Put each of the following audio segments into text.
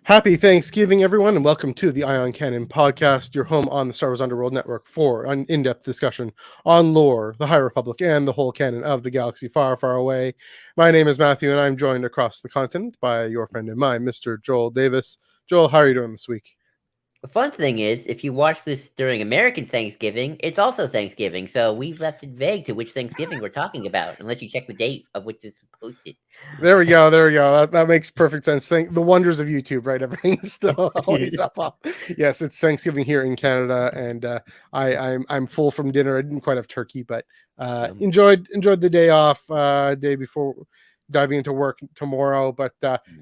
Happy Thanksgiving, everyone, and welcome to the On Canon podcast, your home on the Star Wars Underworld network for an in-depth discussion on lore, the High Republic, and the whole canon of the galaxy far, far away. My name is Matthew, and I'm joined across the continent by your friend and mine, Mr. Joel Davis. Joel, how are you doing this week? The fun thing is, if you watch this during American Thanksgiving, it's also Thanksgiving, so we've left it vague to which Thanksgiving we're talking about, unless you check the date of which this was posted. There we go. That makes perfect sense. Thank the wonders of YouTube, right? Everything's still always up. Yes, it's Thanksgiving here in Canada, and I'm full from dinner. I didn't quite have turkey, but enjoyed the day off, day before diving into work tomorrow. But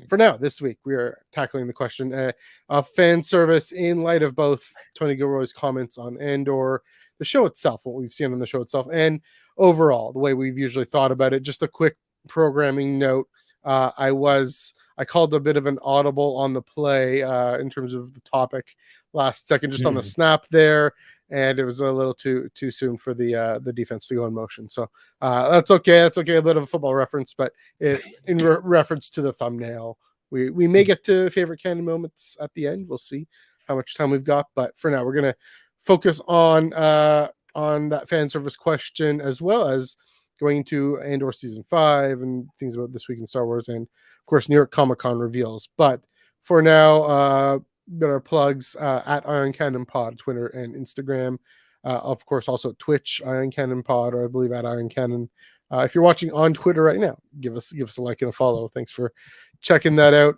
for now, this week, we are tackling the question of fan service in light of both Tony Gilroy's comments on Andor, the show itself, what we've seen on the show itself, and overall, the way we've usually thought about it. Just a quick programming note. I called a bit of an audible on the play in terms of the topic last second, just on the snap there, and it was a little too soon for the defense to go in motion. So that's okay. That's okay. A bit of a football reference, but in reference to the thumbnail, we may get to favorite canon moments at the end. We'll see how much time we've got, but for now, we're gonna focus on that fan service question, as well as going to Andor Season 5 and things about this week in Star Wars, and of course New York Comic Con reveals. But for now, got our plugs at On Canon Pod, Twitter and Instagram. Of course, also Twitch, On Canon Pod, or I believe at On Canon. If you're watching on Twitter right now, give us a like and a follow. Thanks for checking that out.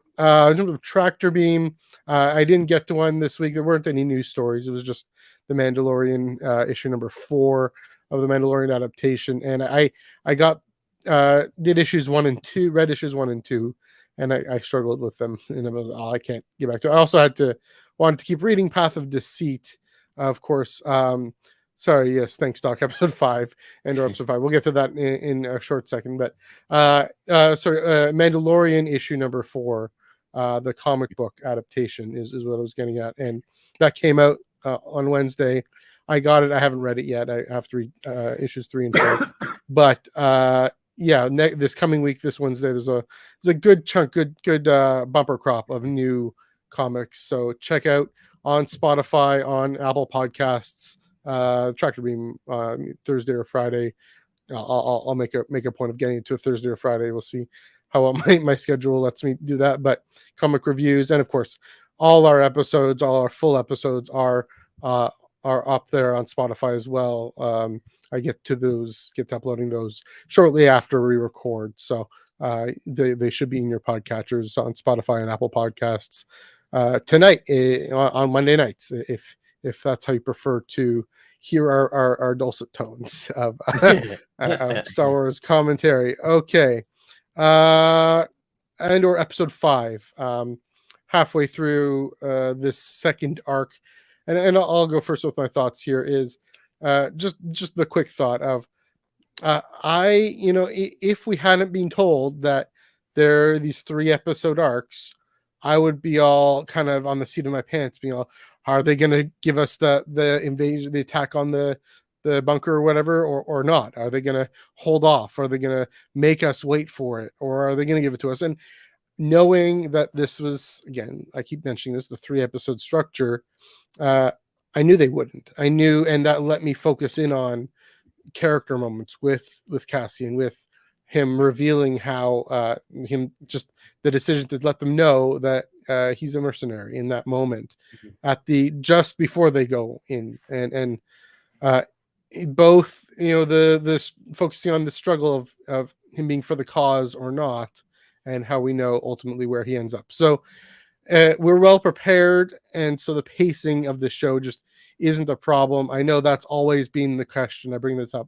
In terms of Tractor Beam, I didn't get to one this week. There weren't any news stories. It was just the Mandalorian issue number 4 of the Mandalorian adaptation, and I got did issues 1 and 2, read issues 1 and 2, and I struggled with them, and I was, I can't get back to it. I also wanted to keep reading Path of Deceit, of course. Sorry, yes, thanks, Doc. Episode 5 and episode 5. We'll get to that in a short second, but Mandalorian issue number 4, the comic book adaptation is what I was getting at, and that came out on Wednesday. I got it. I haven't read it yet. I have to read issues 3 and 4. But this coming week, this Wednesday, there's a good chunk, good bumper crop of new comics. So check out on Spotify, on Apple Podcasts, Tractor Beam Thursday or Friday. I'll make a point of getting it to a Thursday or Friday. We'll see how well my schedule lets me do that. But comic reviews, and of course, all our full episodes are up there on Spotify as well. I get to uploading those shortly after we record, so they should be in your podcatchers on Spotify and Apple Podcasts tonight on Monday nights, if that's how you prefer to hear our dulcet tones of Star Wars commentary. Okay, Andor episode 5, halfway through this second arc. And I'll go first with my thoughts here. Is just the quick thought of if we hadn't been told that there are these 3 episode arcs, I would be all kind of on the seat of my pants, being all, are they going to give us the invasion, the attack on the bunker or whatever, or not? Are they going to hold off? Are they going to make us wait for it, or are they going to give it to us? And knowing that this was, again, I keep mentioning this, the 3 episode structure, I knew they wouldn't. I knew, and that let me focus in on character moments with Cassian, with him revealing how him just the decision to let them know that he's a mercenary in that moment, at the just before they go in, and both, the focusing on the struggle of him being for the cause or not, and how we know ultimately where he ends up. So we're well prepared, and so the pacing of the show just isn't a problem. I know that's always been the question. I bring this up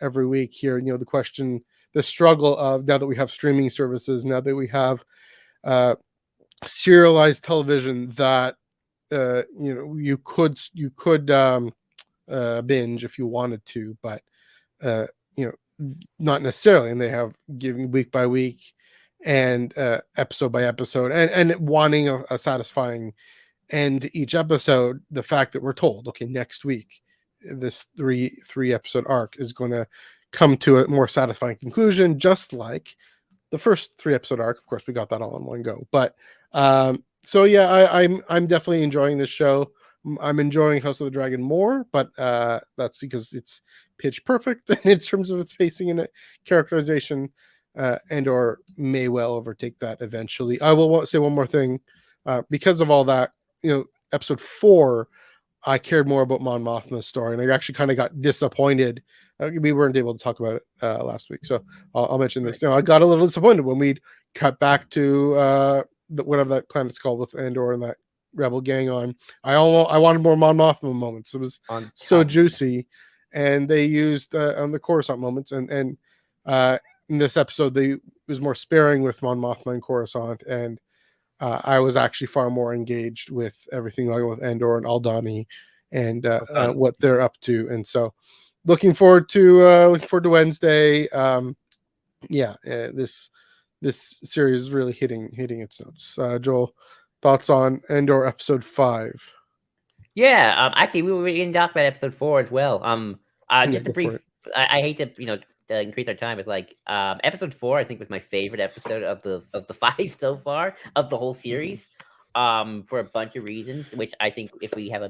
every week here. The question, the struggle of, now that we have streaming services, now that we have serialized television that you could binge if you wanted to, but not necessarily, and they have giving week by week and episode by episode, and wanting a satisfying end to each episode. The fact that we're told, okay, next week this three episode arc is going to come to a more satisfying conclusion, just like the first 3 episode arc. Of course, we got that all in one go, but So yeah, I'm definitely enjoying this show. I'm enjoying House of the Dragon more, but that's because it's pitch perfect in terms of its pacing and characterization, Andor may well overtake that eventually. I will say one more thing, because of all that, episode 4, I cared more about Mon Mothma's story, and I actually kind of got disappointed. We weren't able to talk about it last week, so I'll mention this. I got a little disappointed when we cut back to whatever that planet's called with Andor and that rebel gang on. I wanted more Mon Mothma moments. It was On so Tom. juicy, and they used on the Coruscant moments, and in this episode they was more sparing with Mon Mothma and Coruscant, and I was actually far more engaged with everything going on with Andor and Aldhani and what they're up to, and so looking forward to Wednesday. This series is really hitting its notes. Joel, thoughts on Andor episode 5? Yeah, actually, we didn't talk about episode 4 as well. Just a Go for brief. it. I hate to increase our time, but like episode 4, I think was my favorite episode of the 5 so far of the whole series. For a bunch of reasons, which I think if we have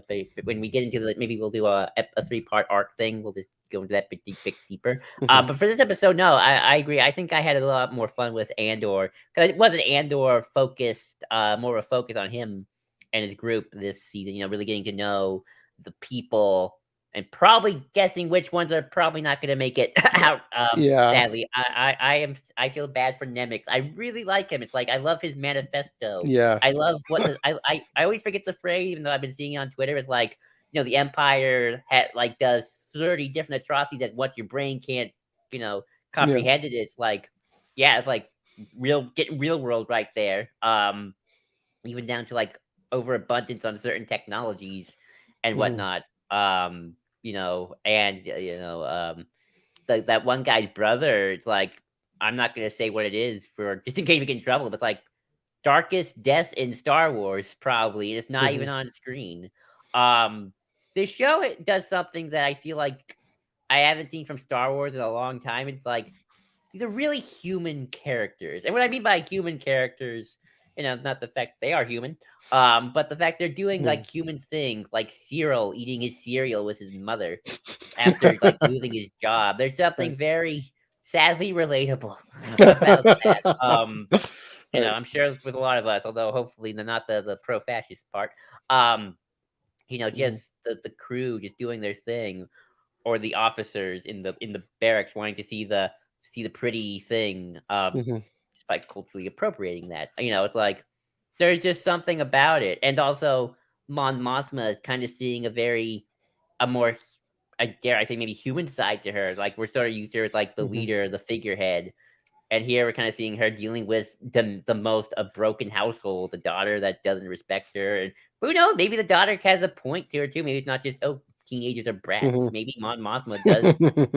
when we get into maybe we'll do a 3-part arc thing. We'll just go into that bit deeper. But for this episode, no, I agree. I think I had a lot more fun with Andor because it wasn't Andor focused, more of a focus on him and his group this season. Really getting to know the people and probably guessing which ones are probably not going to make it out. Yeah. Sadly, I feel bad for Nemix. I really like him. It's like I love his manifesto. Yeah. I love I always forget the phrase, even though I've been seeing it on Twitter. It's like the Empire does 30 different atrocities that once your brain can't comprehend it. It's like it's like getting real world right there. Even down to like overabundance on certain technologies and whatnot. That one guy's brother, it's like, I'm not going to say what it is for just in case we get in trouble, but like darkest deaths in Star Wars, probably. And it's not even on screen. This show does something that I feel like I haven't seen from Star Wars in a long time. It's like, these are really human characters. And what I mean by human characters, not the fact they are human, but the fact they're doing like human things, like Cyril eating his cereal with his mother after like losing his job. There's something very sadly relatable about that. I'm sure with a lot of us, although hopefully not the pro-fascist part. Just the crew just doing their thing, or the officers in the barracks wanting to see the pretty thing, by culturally appropriating that. It's like there's just something about it, and also Mon Mothma is kind of seeing a more, I dare I say, maybe human side to her. Like we're sort of used to her as like the leader, the figurehead, and here we're kind of seeing her dealing with the most a broken household, a daughter that doesn't respect her, and who knows, maybe the daughter has a point to her too. Maybe it's not just teenagers are brats. Maybe Mon Mothma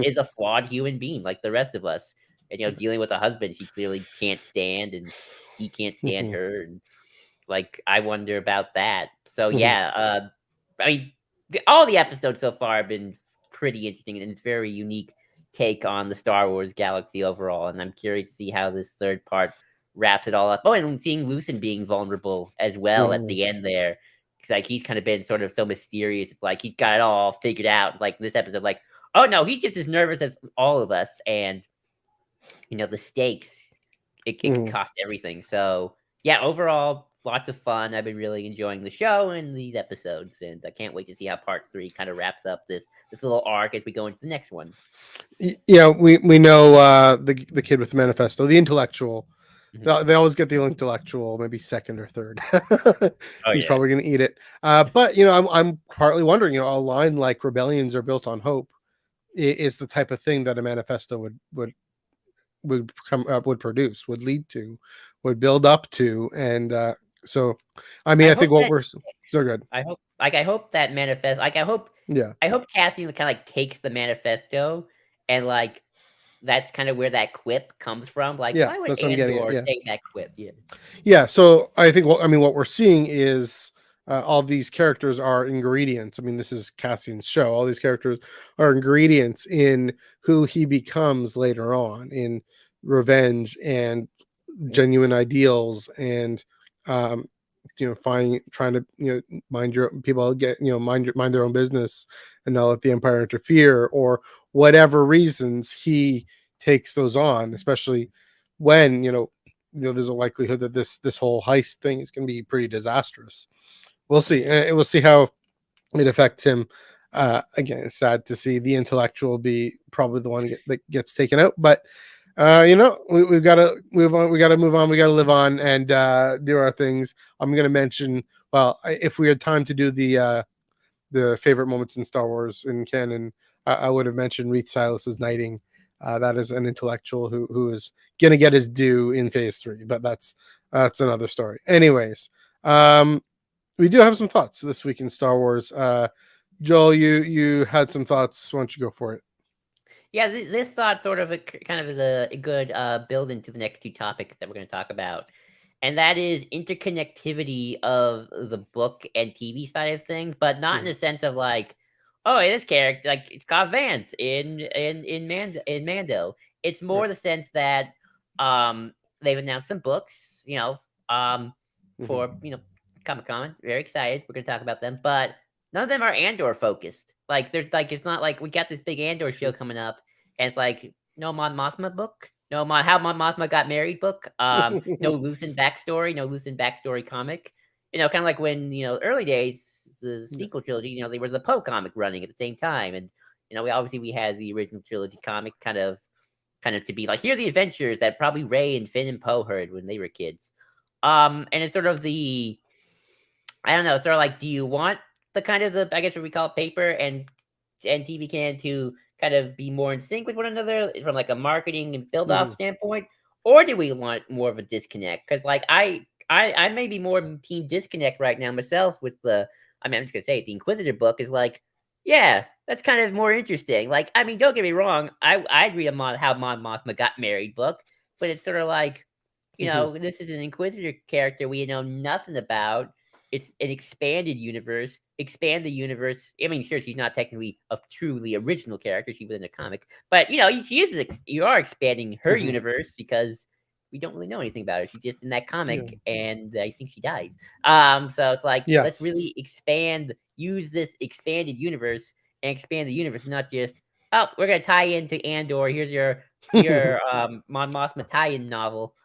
is a flawed human being like the rest of us, and dealing with a husband she clearly can't stand, and he can't stand her, and like I wonder about that. So I mean, all the episodes so far have been pretty interesting, and it's very unique take on the Star Wars galaxy overall. And I'm curious to see how this third part wraps it all up. Oh, and seeing Lucen being vulnerable as well at the end there. Because like he's kind of been sort of so mysterious. It's like he's got it all figured out. Like this episode, like, oh no, he's just as nervous as all of us. And the stakes, it could cost everything. So yeah, overall, lots of fun. I've been really enjoying the show and these episodes, and I can't wait to see how part 3 kind of wraps up this little arc as we go into the next one. Yeah, we know the kid with the manifesto, the intellectual. They always get the intellectual, maybe second or third. He's probably going to eat it. But I'm partly wondering, a line like rebellions are built on hope is the type of thing that a manifesto would produce, would lead to, would build up to, and so I mean, I think what we're so good. I hope that manifesto. I hope Cassian kind of like takes the manifesto and like that's kind of where that quip comes from. Like, why would Andor say that quip? Yeah. So I think what we're seeing is all these characters are ingredients. I mean, this is Cassian's show. All these characters are ingredients in who he becomes later on in revenge and genuine ideals and trying to mind your people get mind their own business and not let the Empire interfere, or whatever reasons he takes those on, especially when there's a likelihood that this whole heist thing is going to be pretty disastrous. We'll see. We'll see how it affects him. Again, it's sad to see the intellectual be probably the one that gets taken out, but we've got to move on. We got to move on. We got to live on and do our things. I'm going to mention, well, if we had time to do the favorite moments in Star Wars in canon, I would have mentioned Reith Silas's knighting. That is an intellectual who is going to get his due in Phase 3, but that's another story. Anyways, we do have some thoughts this week in Star Wars. Joel, you had some thoughts. Why don't you go for it? Yeah, this thought sort of kind of is a good build into the next two topics that we're going to talk about. And that is interconnectivity of the book and TV side of things, but not in the sense of like, oh, this character, like it's got Vance in Mando. It's more the sense that they've announced some books, for Comic-Con. Very excited. We're going to talk about them, but none of them are Andor focused. Like they're like, it's not like we got this big Andor show coming up, and it's like no Mon Mothma book, no how Mon Mothma got married book, no Luthen backstory comic. Kind of like when early days the sequel trilogy, they were the Poe comic running at the same time, and we had the original trilogy comic kind of to be like, here are the adventures that probably Rey and Finn and Poe heard when they were kids. And it's sort of I don't know, sort of like, do you want the kind of I guess what we call it, paper and TV canon to kind of be more in sync with one another from like a marketing and build off standpoint, or do we want more of a disconnect? Because like I may be more team disconnect right now myself with I'm just gonna say it, the Inquisitor book is like, yeah, that's kind of more interesting. Like, I mean, don't get me wrong, I'd read how Mon Mothma got married book, but it's sort of like, this is an Inquisitor character we know nothing about. It's an expanded universe. Expand the universe. I mean, sure, she's not technically a truly original character. She was in a comic, but she is. You are expanding her universe because we don't really know anything about her. She's just in that comic, and I think she dies. So it's like, let's really use this expanded universe and expand the universe, not just, oh, we're gonna tie into Andor. Here's your Mon Mothma tie-in novel.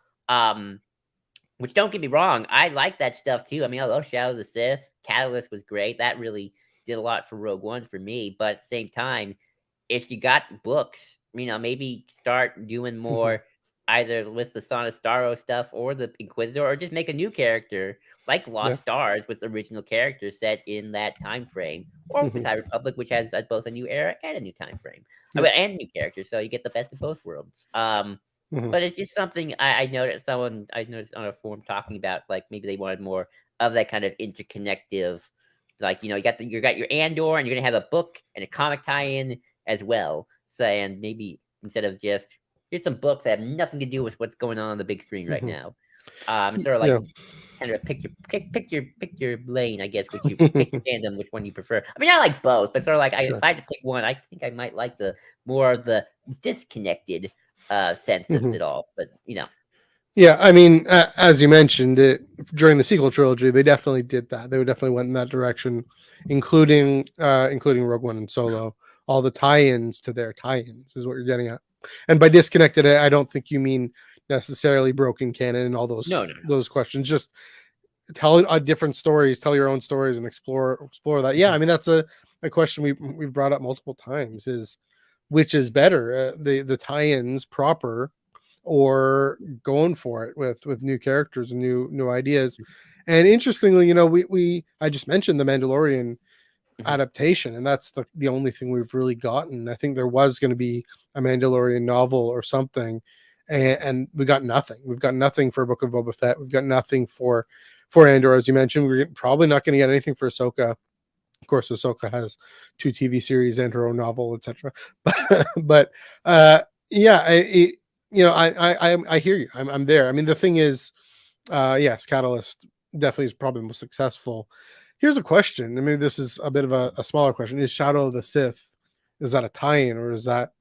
Which, don't get me wrong, I like that stuff too. I mean, I love Shadow of the Sith. Catalyst was great. That really did a lot for Rogue One for me. But at the same time, if you got books, maybe start doing more either with the Son of Starro stuff or the Inquisitor, or just make a new character like Lost Stars with original characters set in that time frame, or with High Republic, which has both a new era and a new time frame, and new characters. So you get the best of both worlds. But it's just something I noticed on a forum talking about, like maybe they wanted more of that kind of interconnective, like you got your Andor, and you're gonna have a book and a comic tie-in as well. So, and maybe instead of just here's some books that have nothing to do with what's going on the big screen right now, sort of like kind of pick your lane, I guess, which you pick your fandom, which one you prefer. I mean, I like both, but sort of like if I had to pick one, I think I might like the more of the disconnected sense of it all, but yeah, I mean, as you mentioned during the sequel trilogy, they definitely did that. They definitely went in that direction, including Rogue One and Solo. All the tie-ins to their tie-ins is what you're getting at. And by disconnected, I don't think you mean necessarily broken canon and all those those questions. Just tell different stories, tell your own stories, and explore that. Yeah, I mean, that's a question we've brought up multiple times, is which is better, the tie-ins proper, or going for it with new characters and new ideas. And interestingly, I just mentioned the Mandalorian adaptation, and that's the only thing we've really gotten. I think there was going to be a Mandalorian novel or something, and we got nothing. We've got nothing for Book of Boba Fett. We've but nothing for Andor, as you mentioned. We're probably not going to get anything for Ahsoka. Of course, Ahsoka has 2 TV series and her own novel, etc. But yeah, I hear you. I'm there. I mean, the thing is, yes, Catalyst definitely is probably most successful. Here's a question. I mean, this is a bit of a smaller question. Is Shadow of the Sith, is that a tie-in, or is that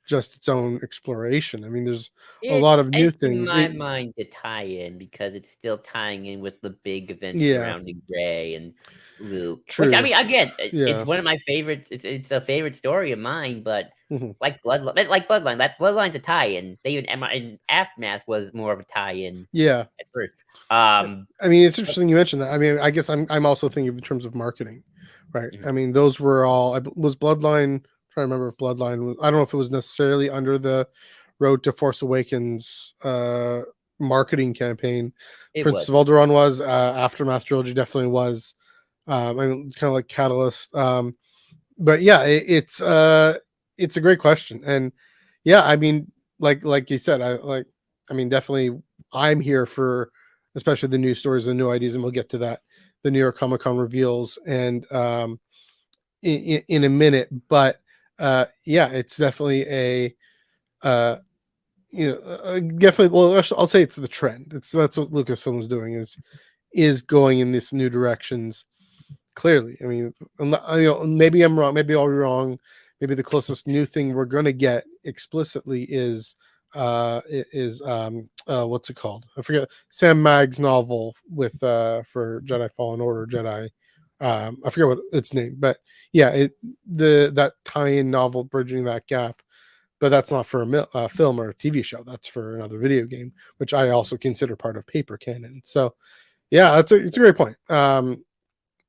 just its own exploration. I mean, there's a lot of new It's in things. my mind to tie in because it's still tying in with the big events Yeah, surrounding Rey and Luke. Which I true. mean, again, it's Yeah. one of my favorites. It's a favorite story of mine, but Mhm. like Bloodline, that Bloodline's a tie-in. They even in Aftermath was more of a tie-in Yeah. at first. I mean, it's interesting you mentioned that. I mean, I guess I'm also thinking in terms of marketing, right? I mean, those were all. Was Bloodline? I'm trying to remember if Bloodline was. I don't know if it was necessarily under the Road to Force Awakens marketing campaign. It Prince was. of Alderaan was. Aftermath trilogy definitely was. I mean, kind of like Catalyst. But yeah, it's a great question, and yeah, I mean, like you said, I mean, definitely, I'm here for especially the new stories and new ideas, and we'll get to that, the New York Comic Con reveals, and in a minute, but yeah, it's definitely a definitely. Well, I'll say it's the trend. That's what Lucasfilm is doing is going in this new directions. Clearly, I mean, maybe I'm wrong. Maybe I'll be wrong. Maybe the closest new thing we're going to get explicitly is what's it called? I forget. Sam Magg's novel with for Jedi Fallen Order, Jedi. I forget what its name, but yeah, that tie-in novel bridging that gap. But that's not for a film or a TV show. That's for another video game, which I also consider part of paper canon. So yeah, it's a great point.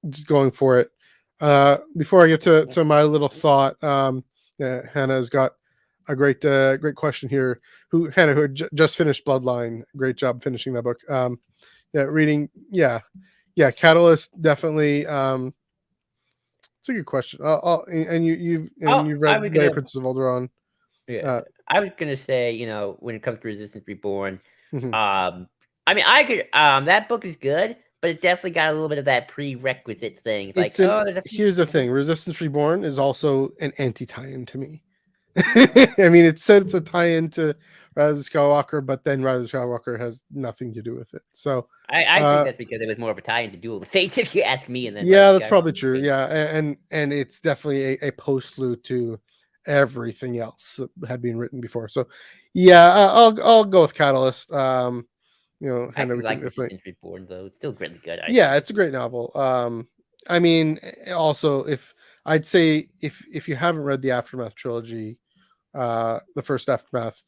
Just going for it. Before I get to my little thought, Hannah's got a great question here. Hannah, who just finished Bloodline, great job finishing that book. Reading, Catalyst definitely. It's a good question. You've read Leia, Princess of Alderaan. Yeah, I was gonna say, when it comes to Resistance Reborn, Mhm. I mean, I could, that book is good, but it definitely got a little bit of that prerequisite thing. Like, Here's the thing: Resistance Reborn is also an anti-tie-in to me. I mean, it said it's a tie-in to Rise of Skywalker, but then Rise of Skywalker has nothing to do with it. So, I think that's because it was more of a tie-in to Duel of the Fates, if you ask me, and then Rise yeah, of that's probably Skywalker. true. Yeah, and it's definitely a postlude to everything else that had been written before. So, yeah, I'll go with Catalyst. I Hannah, actually we can like definitely. Resistance Reborn, though. It's still really good, I Yeah, think. it's a great novel. I mean, also, if I'd say if you haven't read the Aftermath trilogy, the first Aftermath,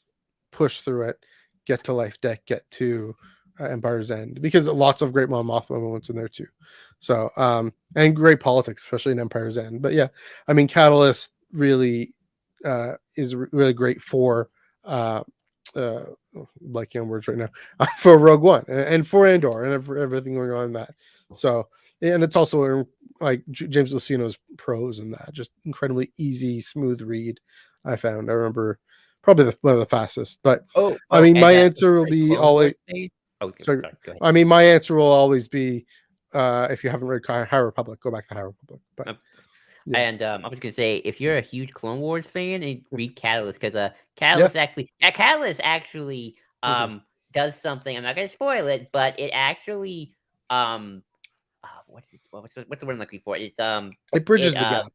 push through it, get to Life Deck, get to Empire's End, because lots of great Mon Mothma moments in there too. So, and great politics, especially in Empire's End. But yeah, I mean, Catalyst really is really great for like words right now for Rogue One and for Andor and for everything going on in that. So, and it's also like James Luceno's prose and that, just incredibly easy, smooth read. I found. I remember probably one of the fastest. But I mean, my answer will be always. Sorry, go ahead. I mean, my answer will always be if you haven't read High Republic, go back to High Republic. But yes. And I was gonna say, if you're a huge Clone Wars fan, read Catalyst, because Catalyst actually does something. I'm not gonna spoil it, but it actually what's the word I'm looking for? It bridges the gap.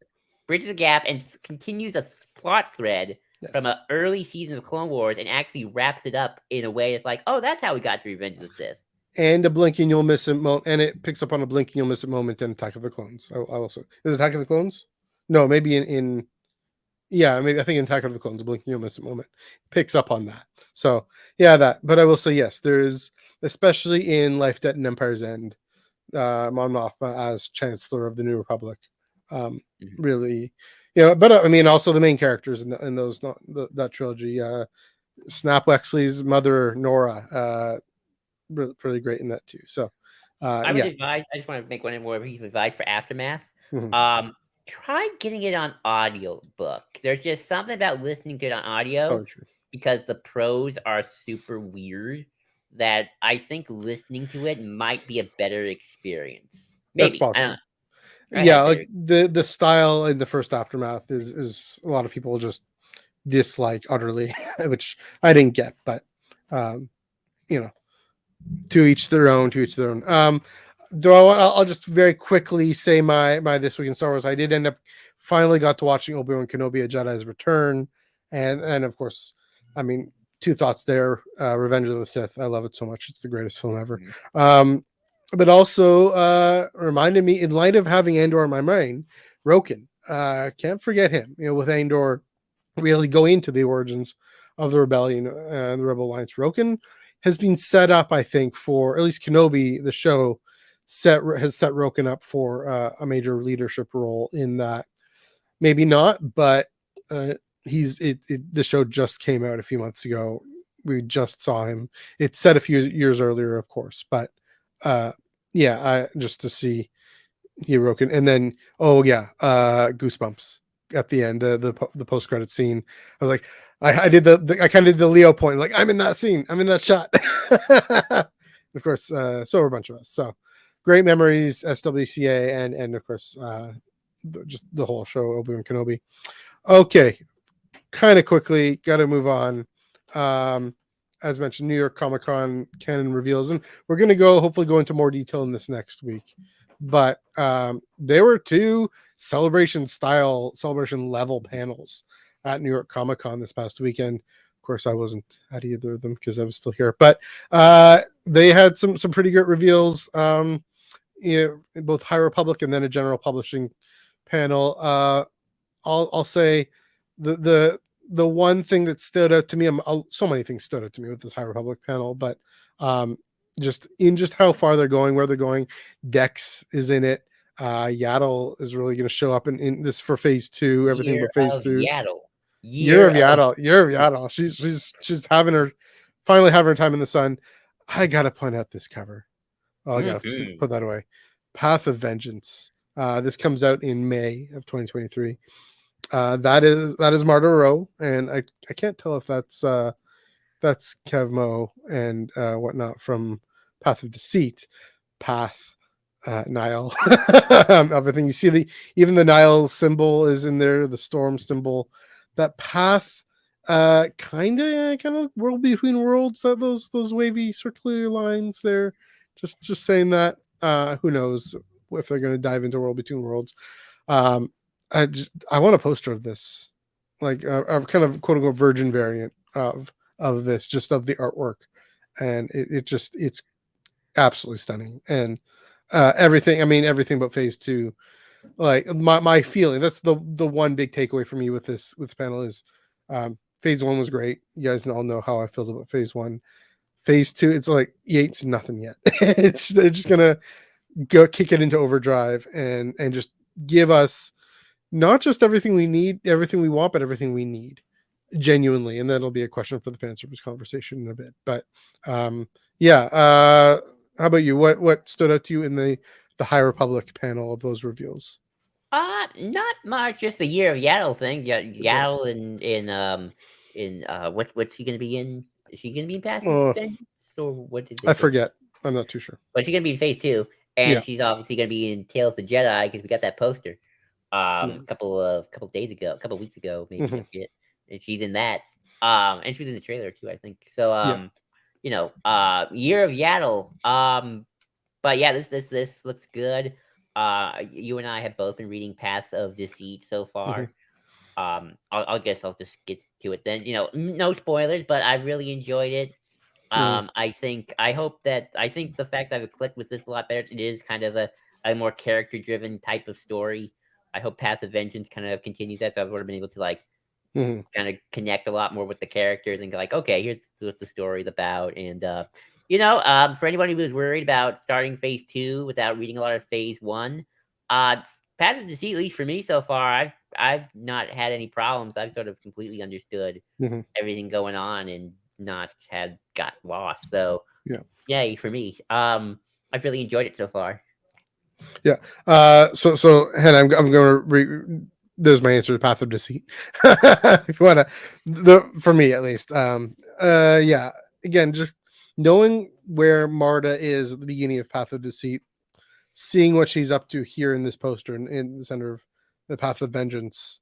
Bridges the gap and continues a plot thread from Yes. an early season of Clone Wars and actually wraps it up in a way that's like, oh, that's how we got to Revenge of the Sith. And a blink and you'll miss it and it picks up on a blink and you'll miss it moment in Attack of the Clones. I also is Attack of the Clones? No, maybe maybe I think in Attack of the Clones, a blink and you'll miss it moment picks up on that. So yeah, that. But I will say yes, there is, especially in Life Debt and Empire's End, Mon Mothma as Chancellor of the New Republic. Really, but I mean, also the main characters in that trilogy. Snap Wexley's mother, Nora, really great in that too. So, I would advise. I just want to make one more piece of advice for Aftermath. Try getting it on audiobook. There's just something about listening to it on audio because the prose are super weird that I think listening to it might be a better experience. Maybe. That's possible. Like the style in the first Aftermath is a lot of people just dislike utterly, which I didn't get, but to each their own. I'll just very quickly say my this week in Star Wars. I did end up finally got to watching Obi-Wan Kenobi: A Jedi's Return. and of course, I mean, two thoughts there. Revenge of the Sith. I love it so much. It's the greatest film ever. But also reminded me, in light of having Andor in my mind, Roken. Can't forget him. With Andor really going into the origins of the rebellion and the Rebel Alliance. Roken has been set up, I think, for at least Kenobi, the show, has set Roken up for a major leadership role in that. Maybe not, but the show just came out a few months ago. We just saw him. It's set a few years earlier, of course, but just to see Roken, and then goosebumps at the end, the post credit scene. I was like, I did I kind of did the Leo point, like I'm in that scene, I'm in that shot. Of course, so are a bunch of us. So great memories, SWCA, and of course, just the whole show, Obi-Wan Kenobi. Okay, kind of quickly, got to move on. As mentioned, New York Comic-Con canon reveals, and we're going to hopefully go into more detail in this next week. But there were two celebration level panels at New York Comic-Con this past weekend. Of course, I wasn't at either of them because I was still here, but they had some pretty great reveals. Both High Republic and then a general publishing panel. I'll say the one thing that stood out to me, so many things stood out to me with this High Republic panel, but just how far they're going, where they're going. Dex is in it. Yaddle is really going to show up in this for phase 2. Everything but phase 2. Year of Yaddle. She's finally having her time in the sun. I gotta point out this cover. I gotta put that away. Path of Vengeance. This comes out in May of 2023. That is Martyr Rowe, and I can't tell if that's Kevmo and whatnot from Path of Deceit. Nile. Everything you see, even the Nile symbol is in there, the storm symbol. That Path kind of world between worlds, that those wavy circular lines there. Just saying that. Who knows if they're going to dive into world between worlds. I want a poster of this, like a kind of quote unquote virgin variant of this, just of the artwork, and it's absolutely stunning. And everything but phase 2, like my feeling, that's the one big takeaway for me with this panel is phase 1 was great. You guys all know how I feel about phase 1. Phase 2, it's like Yates nothing yet. They're just gonna go kick it into overdrive and just give us not just everything we need, everything we want, but everything we need genuinely. And that'll be a question for the fan service conversation in a bit. But how about you? What stood out to you in the High Republic panel of those reveals? Not much. Just the Year of Yaddle thing. Yaddle in what's he gonna be in? Is she gonna be in Path of Vengeance, or what did they? I forget. I'm not too sure. But she's gonna be in phase 2, and she's obviously gonna be in Tales of the Jedi because we got that poster a couple weeks ago, maybe. I forget. And she's in that. And she was in the trailer too, I think. So Year of Yaddle. But yeah, this looks good. You and I have both been reading Paths of Deceit so far. I'll just get to it then. No spoilers, but I really enjoyed it. I think the fact that I've clicked with this a lot better. It is kind of a more character driven type of story. I hope Path of Vengeance kind of continues that, so I've been able to kind of connect a lot more with the characters and go like, okay, here's what the story's about. And for anybody who was worried about starting phase 2 without reading a lot of phase 1, Path of Deceit, at least for me so far, I've not had any problems. I've sort of completely understood everything going on and not got lost. So yay for me. I've really enjoyed it so far. Yeah. So Hannah, I'm going to there's my answer to Path of Deceit. If you want to, for me at least. Again, just knowing where Marta is at the beginning of Path of Deceit, seeing what she's up to here in this poster in the center of the Path of Vengeance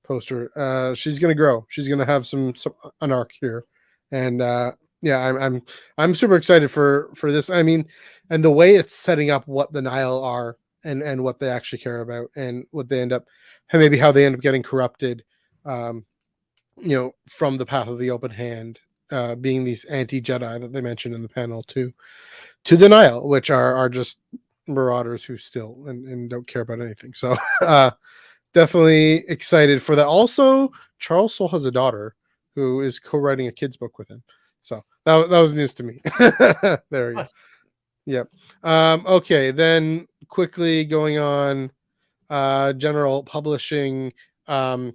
poster, she's going to grow. She's going to have an arc here, and I'm super excited for this. I mean, and the way it's setting up what the Nile are and what they actually care about and what they end up, and maybe how they end up getting corrupted. from the path of the open hand, being these anti-Jedi that they mentioned in the panel to denial, which are just marauders who still and don't care about anything. So definitely excited for that. Also, Charles Soule has a daughter who is co-writing a kid's book with him. So that was news to me. There we go. Yep. Okay, then quickly going on, general publishing. So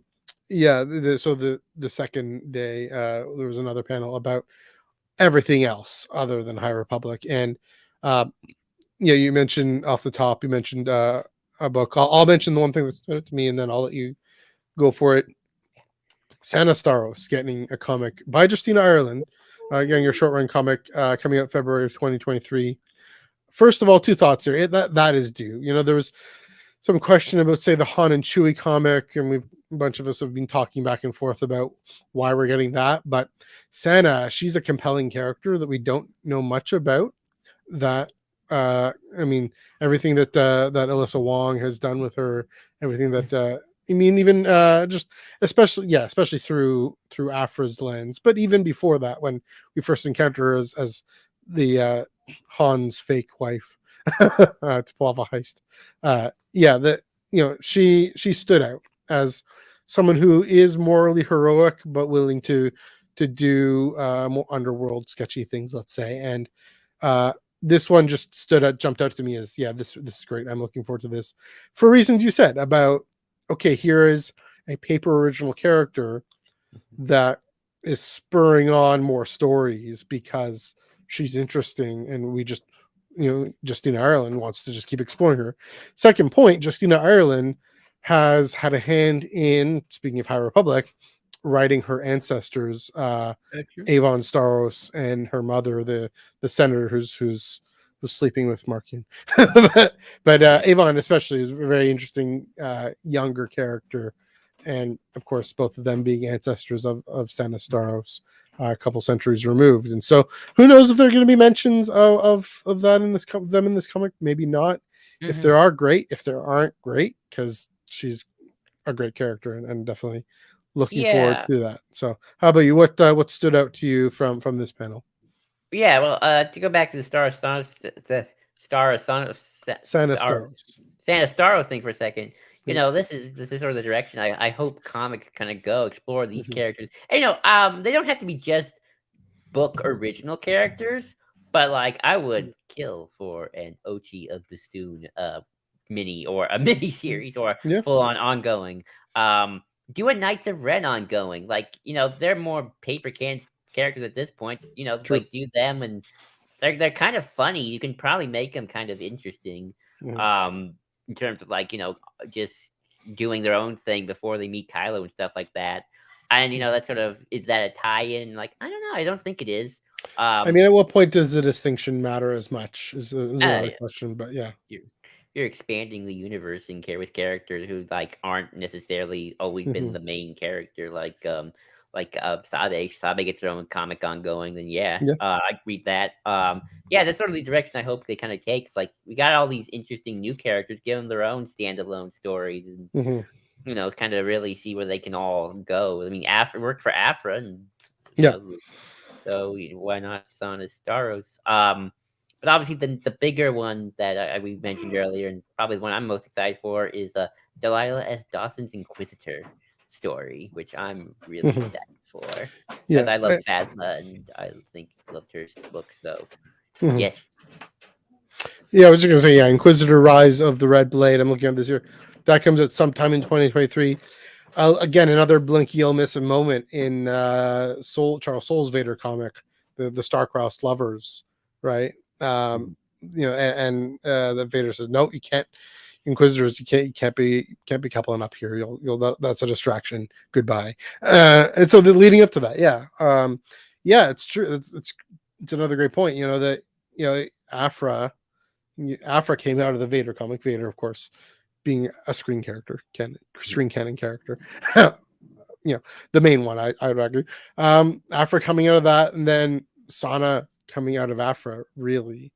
the second day, there was another panel about everything else other than High Republic. And you mentioned off the top, you mentioned a book. I'll mention the one thing that stood out to me, and then I'll let you go for it. Santa Staros getting a comic by Justina Ireland, getting your short run comic coming out February of 2023. First of all, two thoughts here. That is due. There was some question about, say, the Han and Chewie comic, and a bunch of us have been talking back and forth about why we're getting that. But Santa, she's a compelling character that we don't know much about. That everything that Alyssa Wong has done with her, everything that even just especially through Afra's lens, but even before that, when we first encounter her as the Han's fake wife to pull off a heist. She stood out as someone who is morally heroic but willing to do more underworld sketchy things, let's say. And this one just jumped out to me as, this is great. I'm looking forward to this for reasons you said about, okay, here is a paper original character that is spurring on more stories because she's interesting, and we just, Justina Ireland wants to just keep exploring her. Second point, Justina Ireland has had a hand in, speaking of High Republic, writing her ancestors, Avon Staros and her mother, the senator who's sleeping with Markian. but Avon especially is a very interesting younger character, and of course both of them being ancestors of Santa Staros, a couple centuries removed. And so who knows if there are going to be mentions of that in this comic. Maybe not. If there are, great. If there aren't, great, because she's a great character, and definitely looking forward to that. So how about you? What stood out to you from this panel? Yeah, well, to go back to the Santa Staros thing for a second. This is sort of the direction I hope comics kind of go, explore these characters. And, they don't have to be just book original characters, but like I would kill for an Ochi of Bastoon mini, or a mini series, or full on ongoing. Do a Knights of Ren ongoing. Like, they're more paper cans characters at this point. Like do them, and they're kind of funny. You can probably make them kind of interesting. In terms of like, just doing their own thing before they meet Kylo and stuff like that. And that sort of, is that a tie-in? Like, I don't know. I don't think it is. At what point does the distinction matter as much? Is another question, but yeah. You're expanding the universe and with characters who like aren't necessarily always been the main character, like Sabe. Sabe gets their own comic ongoing, then I read that. That's sort of the direction I hope they kind of take. Like, we got all these interesting new characters, give them their own standalone stories, and kind of really see where they can all go. I mean, Afra worked for Afra, and so why not Santa Staros? But obviously, the bigger one that we mentioned earlier, and probably the one I'm most excited for, is Delilah S. Dawson's Inquisitor story, which I'm really excited for. Because I love Phasma, and I loved her book. So, yes. Yeah, I was just gonna say, Inquisitor: Rise of the Red Blade. I'm looking at this here. That comes out sometime in 2023. Again, another blink you'll miss a moment in Charles Soule's Vader comic, the Starcrossed lovers, right? And the Vader says, no, you can't. Inquisitors, you can't be coupling up here. You'll that's a distraction. Goodbye. And so the leading up to that, it's true. It's another great point. That Afra came out of the Vader comic. Vader, of course, being a screen canon character. The main one, I would argue. Afra coming out of that, and then Sana coming out of Afra, really.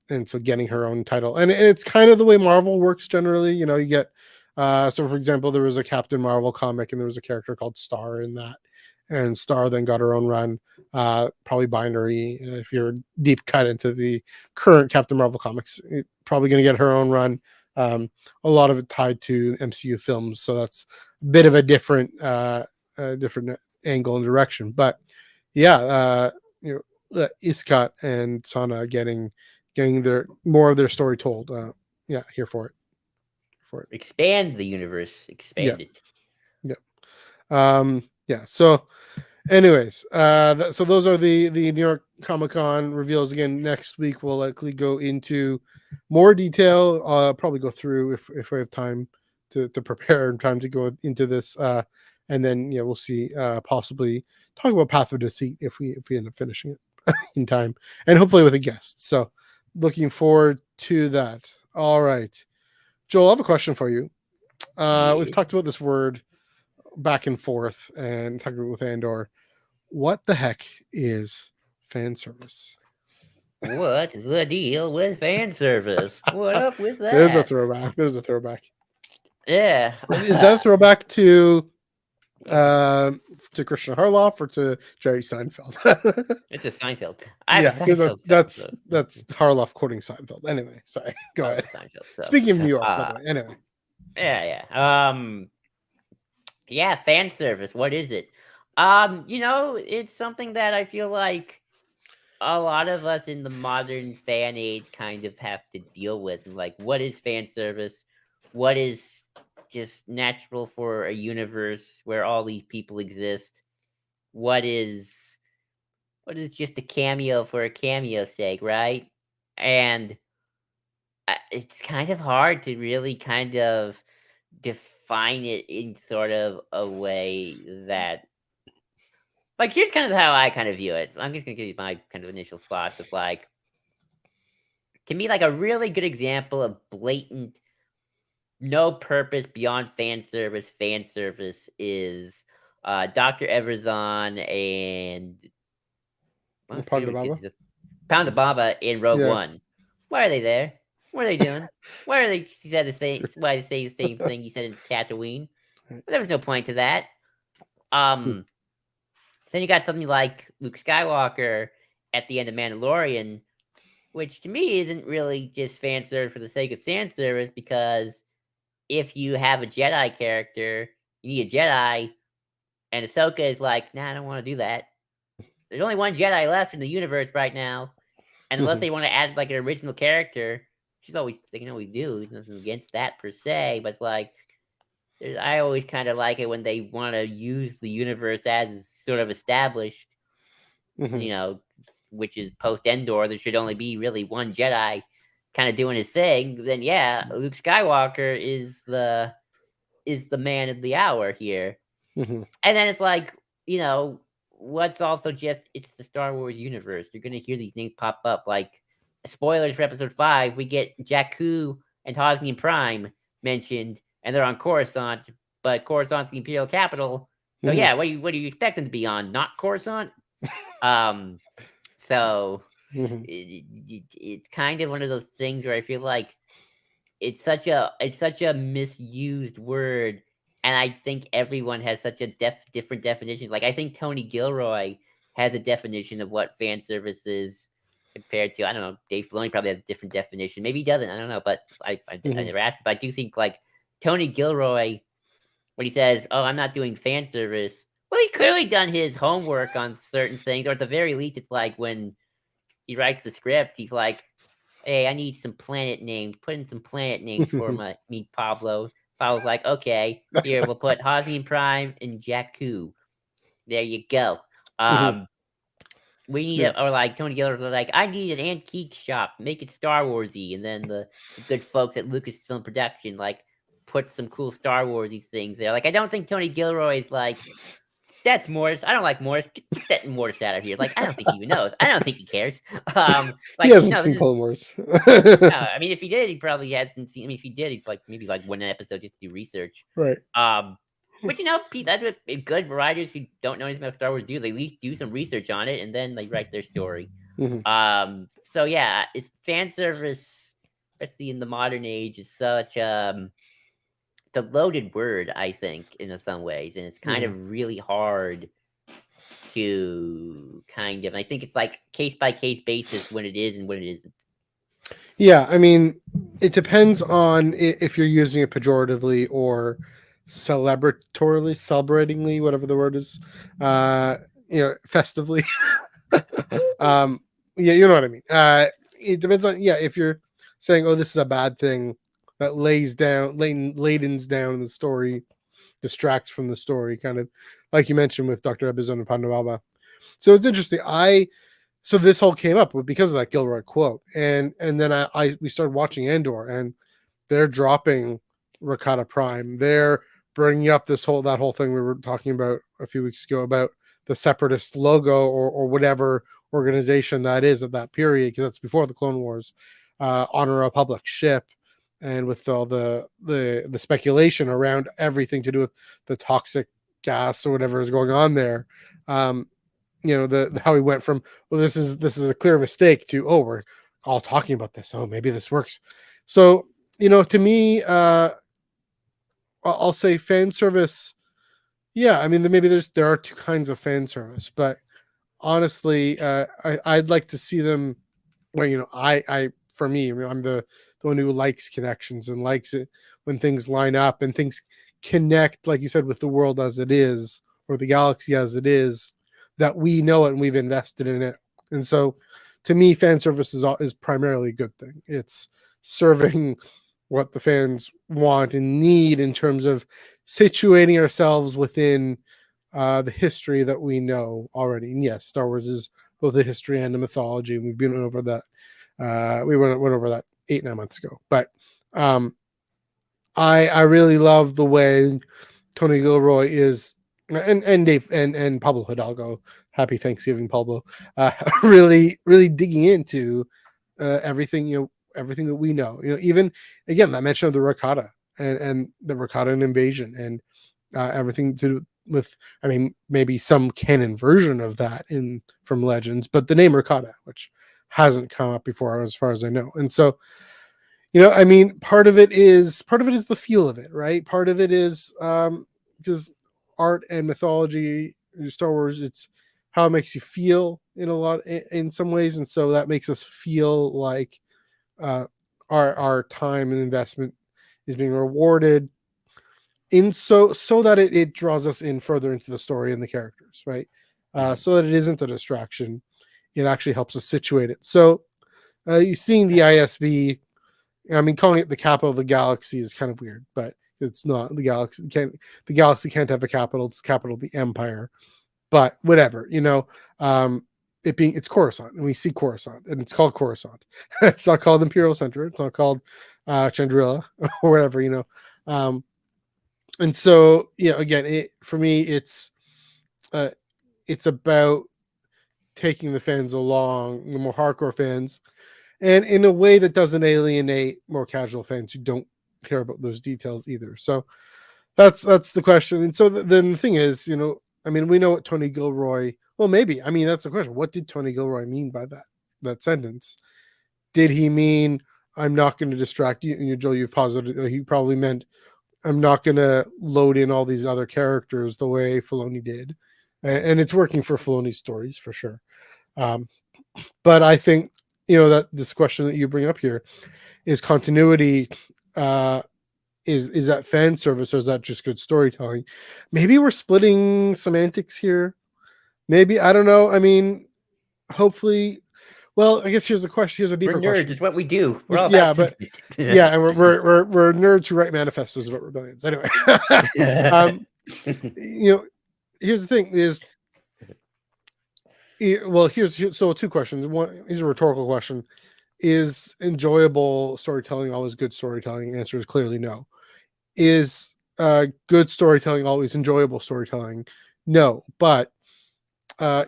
And so getting her own title, and it's kind of the way Marvel works generally. You get So, for example, there was a Captain Marvel comic, and there was a character called Star in that, and Star then got her own run. Probably binary. If you're deep cut into the current Captain Marvel comics, probably going to get her own run. A lot of it tied to MCU films, so that's a bit of a different angle and direction. But yeah, Iskat and Sana getting their more of their story told. Yeah, here for it. Expand the universe. Expand it. Yeah. So, anyways, so those are the New York Comic Con reveals. Again, next week we'll likely go into more detail. Probably go through if we have time to prepare and time to go into this. And then we'll see. Possibly talk about Path of Deceit if we end up finishing it in time, and hopefully with a guest. So, looking forward to that. All right, Joel, I have a question for you. We've talked about this word back and forth and talking about with Andor. What the heck is fan service? What is the deal with fan service? What up with that? There's a throwback. Yeah. Is that a throwback to Christian Harloff or to Jerry Seinfeld? It's a Seinfeld. That's Harloff quoting Seinfeld. Anyway, sorry. Go ahead. Seinfeld, so. Speaking of New York, by the way. Anyway. Yeah, fan service. What is it? It's something that I feel like a lot of us in the modern fan age kind of have to deal with. And like, what is fan service? What is just natural for a universe where all these people exist? What is just a cameo for a cameo's sake, right? And it's kind of hard to really kind of define it in sort of a way that, like, here's kind of how I kind of view it. I'm just gonna give you my kind of initial thoughts of like, to me, like a really good example of blatant, no purpose beyond fan service is Dr. Everzon and Pounds of Baba in Rogue One. Why are they there? What are they doing? Why are they? He said the same. Why say the same thing he said in Tatooine? But there was no point to that. Then you got something like Luke Skywalker at the end of Mandalorian, which to me isn't really just fan service for the sake of fan service, because if you have a Jedi character, you need a Jedi, and Ahsoka is like, nah, I don't want to do that. There's only one Jedi left in the universe right now, and unless they want to add like an original character, they can always do. There's nothing against that per se, but it's like, I always kind of like it when they want to use the universe as sort of established, which is post Endor. There should only be really one Jedi kind of doing his thing. Then Luke Skywalker is the man of the hour here. And then it's like, what's also just, it's the Star Wars universe. You're gonna hear these names pop up. Like, spoilers for Episode 5, we get Jakku and Hosnian Prime mentioned, and they're on Coruscant, but Coruscant's the Imperial capital. So what do you expect them to be on? Not Coruscant. So it's kind of one of those things where I feel like it's such a misused word, and I think everyone has such a different definition. Like, I think Tony Gilroy has a definition of what fan service is compared to, I don't know, Dave Filoni probably has a different definition. Maybe he doesn't. I don't know, but I never asked. But I do think like Tony Gilroy, when he says, "Oh, I'm not doing fan service," well, he clearly done his homework on certain things, or at the very least, it's like when he writes the script, he's like, "Hey, I need some planet names. Put in some planet names for me, Pablo." Pablo's like, "Okay, here we'll put Hosnian Prime and Jakku. There you go." We need or like Tony Gilroy, like, "I need an antique shop, make it Star Warsy," and then the good folks at Lucasfilm Production like put some cool Star Warsy things there. Like, I don't think Tony Gilroy is like, "That's Morris. I don't like Morris. Get that Morris out of here." Like, I don't think he even knows. I don't think he cares. Like, he hasn't seen Clone Wars. No, I mean, if he did, he probably hasn't seen. I mean, if he did, he's like maybe like one episode just to do research. Right. But Pete, that's what good writers who don't know anything about Star Wars do. They at least do some research on it and then they write their story. So yeah, it's fan service, especially in the modern age, is such a loaded word, I think, in some ways, and it's kind of really hard to kind of. I think it's like case by case basis when it is and when it isn't. Yeah, I mean, it depends on if you're using it pejoratively or celebratingly, whatever the word is, festively. Yeah, you know what I mean. It depends on if you're saying, oh, this is a bad thing that ladens down the story, distracts from the story, kind of like you mentioned with Dr. Ebizon and Pandavalba. So it's interesting. So this whole came up because of that Gilroy quote, and then we started watching Andor, and they're dropping Rakata Prime. They're bringing up that whole thing we were talking about a few weeks ago about the separatist logo or whatever organization that is at that period, because that's before the Clone Wars, on a Republic ship, and with all the speculation around everything to do with the toxic gas or whatever is going on there. How he went from, well, this is a clear mistake to, oh, we're all talking about this, oh, maybe this works. So to me, I'll say fan service. Yeah, I mean, maybe there are two kinds of fan service, but honestly, I'd like to see them where for me, I'm the one who likes connections and likes it when things line up and things connect, like you said, with the world as it is or the galaxy as it is, that we know it and we've invested in it. And so to me, fan service is primarily a good thing. It's serving what the fans want and need in terms of situating ourselves within the history that we know already. And yes, Star Wars is both a history and a mythology, and we've been over that. We went over that 8-9 months ago. But I really love the way Tony Gilroy is, and Dave and Pablo Hidalgo. Happy Thanksgiving, Pablo. Really digging into everything everything that we know. Even again that mention of the Rakata and the Rakata invasion and everything to do with, I mean, maybe some canon version of that from Legends, but the name Rakata, which hasn't come up before as far as I know. And so, I mean, part of it is the feel of it, right? Part of it is because art and mythology in Star Wars, it's how it makes you feel in some ways, and so that makes us feel like our time and investment is being rewarded so that it draws us in further into the story and the characters, right? So that it isn't a distraction. It actually helps us situate it. So you seeing the ISB, I mean, calling it the capital of the galaxy is kind of weird, but it's not. The galaxy can't have a capital. It's the capital of the Empire. But whatever, it's Coruscant, and we see Coruscant, and it's called Coruscant. It's not called Imperial Center. It's not called Chandrila or whatever, and so again, for me, it's about taking the fans along, the more hardcore fans, and in a way that doesn't alienate more casual fans who don't care about those details either. So that's the question. And so then the thing is, I mean, we know what Tony Gilroy. Well, maybe. I mean, that's the question. What did Tony Gilroy mean by that sentence? Did he mean, I'm not going to distract you, Joel? You've posited he probably meant, I'm not going to load in all these other characters the way Filoni did, and it's working for Filoni's stories for sure. But I think that this question that you bring up here is continuity. Is that fan service, or is that just good storytelling? Maybe we're splitting semantics here. Maybe, I don't know. I mean, hopefully. Well, I guess here's the question. Here's a deeper question. We're nerds. It's what we do. We're all and we're nerds who write manifestos about rebellions. Anyway, here's the thing: is so two questions. One is a rhetorical question: is enjoyable storytelling always good storytelling? The answer is clearly no. Is good storytelling always enjoyable storytelling? No. But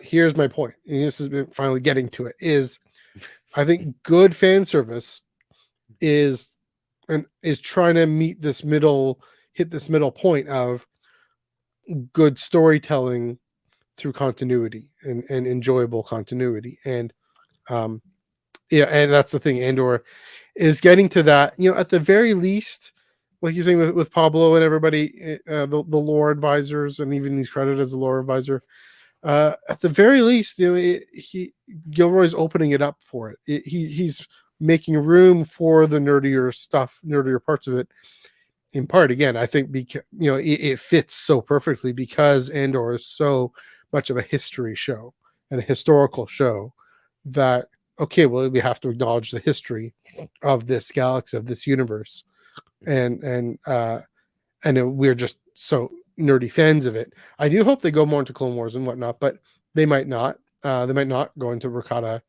here's my point, and this is finally getting to it, is I think good fan service is trying to hit this middle point of good storytelling through continuity and enjoyable continuity. And and that's the thing. Andor is getting to that. At the very least, like you're saying with Pablo and everybody, the lore advisors, and even he's credited as a lore advisor. At the very least, Gilroy's opening it up for it. He's making room for the nerdier stuff, nerdier parts of it. In part, again, I think because it fits so perfectly because Andor is so much of a history show and a historical show that okay, well, we have to acknowledge the history of this galaxy, of this universe, and we're just so nerdy fans of it. I do hope they go more into Clone Wars and whatnot, but they might not. They might not go into Rakata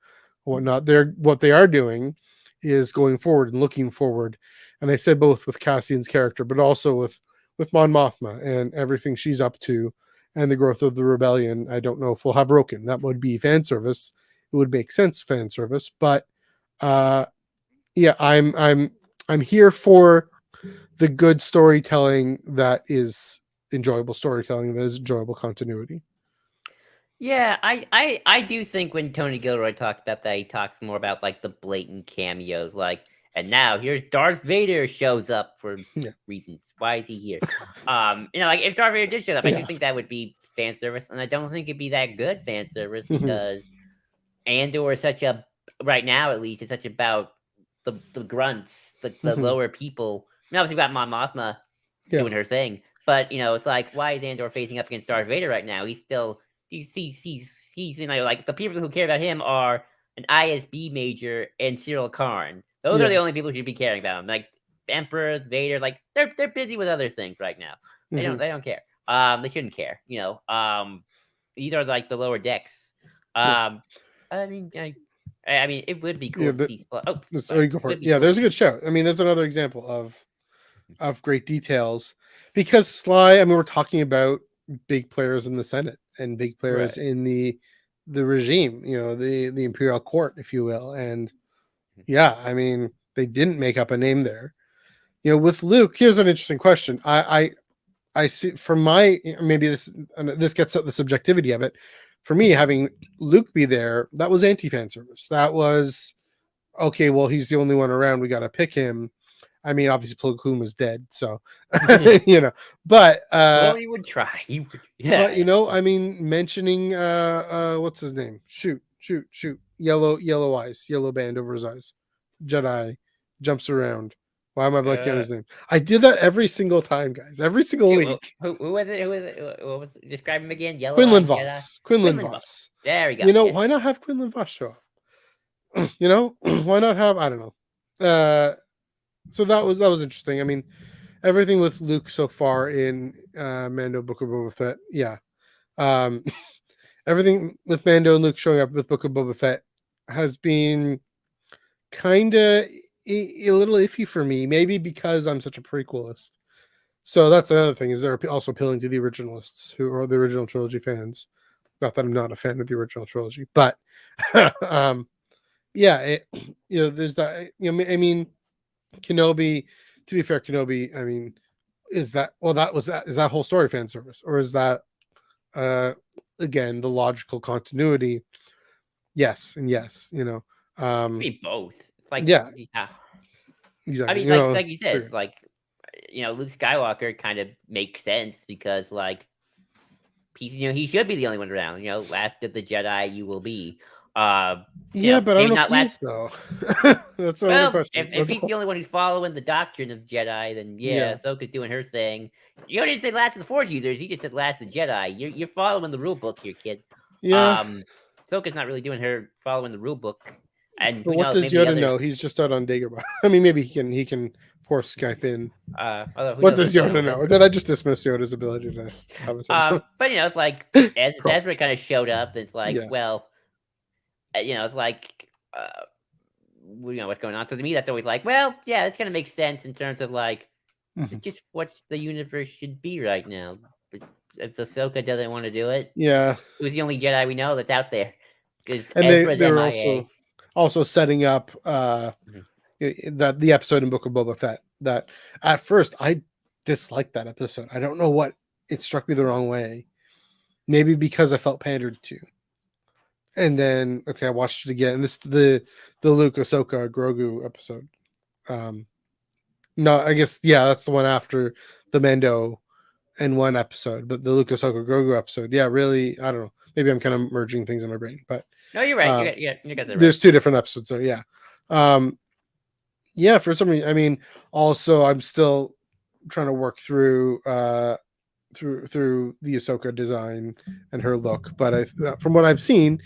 or whatnot. What they are doing is going forward and looking forward. And I said both with Cassian's character, but also with Mon Mothma and everything she's up to, and the growth of the rebellion. I don't know if we'll have Roken. That would be fan service. It would make sense fan service, but yeah, I'm here for the good storytelling that is enjoyable storytelling, that is enjoyable continuity. Yeah, I do think when Tony Gilroy talks about that, he talks more about like the blatant cameos, like, and now here's Darth Vader shows up for reasons. Why is he here? Like if Darth Vader did show up, I do think that would be fan service, and I don't think it'd be that good fan service because Andor is such a right now at least it's such about the grunts, the lower people. I mean, obviously about Mon Mothma doing her thing, but it's like why is Andor facing up against Darth Vader right now? He's still he's like the people who care about him are an ISB major and Cyril Karn. Those are the only people who should be caring about him. Like Emperor, Vader, like they're busy with other things right now. They don't care. They shouldn't care. These are like the lower decks. I mean, it would be cool to see. You go for it. Yeah, there's a good show. I mean, there's another example of great details because Sly. I mean, we're talking about big players in the Senate and big players in the regime. The imperial court, if you will. And yeah, I mean, they didn't make up a name there. With Luke, here's an interesting question. I see from my maybe this gets at the subjectivity of it. For me, having Luke be there, that was anti-fan service. That was okay. Well, he's the only one around. We got to pick him. I mean, obviously, Plo Koon was dead, so But well, he would try. But I mean, mentioning what's his name? Shoot! Yellow eyes, yellow band over his eyes. Jedi jumps around. Why am I blanking on his name? I did that every single time, guys. Every single week. Who was it? Who was it? What was describe him again? Yellow Quinlan Voss. Quinlan Voss. There we go. Why not have Quinlan Voss show up? Why not have? I don't know. So that was interesting. I mean, everything with Luke so far in Mando Book of Boba Fett, yeah. Everything with Mando and Luke showing up with Book of Boba Fett has been kind of a little iffy for me, maybe because I'm such a prequelist. So that's another thing, is they're also appealing to the originalists who are the original trilogy fans. Not that I'm not a fan of the original trilogy, but yeah, there's that. I mean, Kenobi. To be fair, Kenobi. I mean, is that whole story fan service, or is that again the logical continuity? Yes and yes. Be both. It's like exactly. I mean, like you said, like Luke Skywalker kind of makes sense because like he should be the only one around. Last of the Jedi you will be. But I don't know if he is, though. That's another question. If he's the only one who's following the doctrine of Jedi, then Ahsoka's doing her thing. You didn't say last of the Force users. You just said last of the Jedi. You're following the rule book here, kid. Yeah. Ahsoka's not really doing her following the rule book. And but what does Yoda know? He's just out on Dagobah. I mean, maybe he can force Skype in. What does Yoda know? Or did I just dismiss Yoda's ability to have a sense? But it's like as Ezra kind of showed up. It's like well. It's like, what's going on. So to me, that's always like, well, yeah, it's gonna make sense in terms of like, it's just what the universe should be right now. But if Ahsoka doesn't want to do it, who's the only Jedi we know that's out there? Because they're also setting up that the episode in Book of Boba Fett. That at first I disliked that episode. I don't know what it struck me the wrong way. Maybe because I felt pandered to. And then, I watched it again. This the Luke, Ahsoka, Grogu episode. No, I guess that's the one after the Mando and one episode, but the Lucas Oko Grogu episode, really, I don't know. Maybe I'm kind of merging things in my brain, but No, you're right. You got that right. There's two different episodes there. For some reason, I mean, also I'm still trying to work through through the Ahsoka design and her look, but from what I've seen,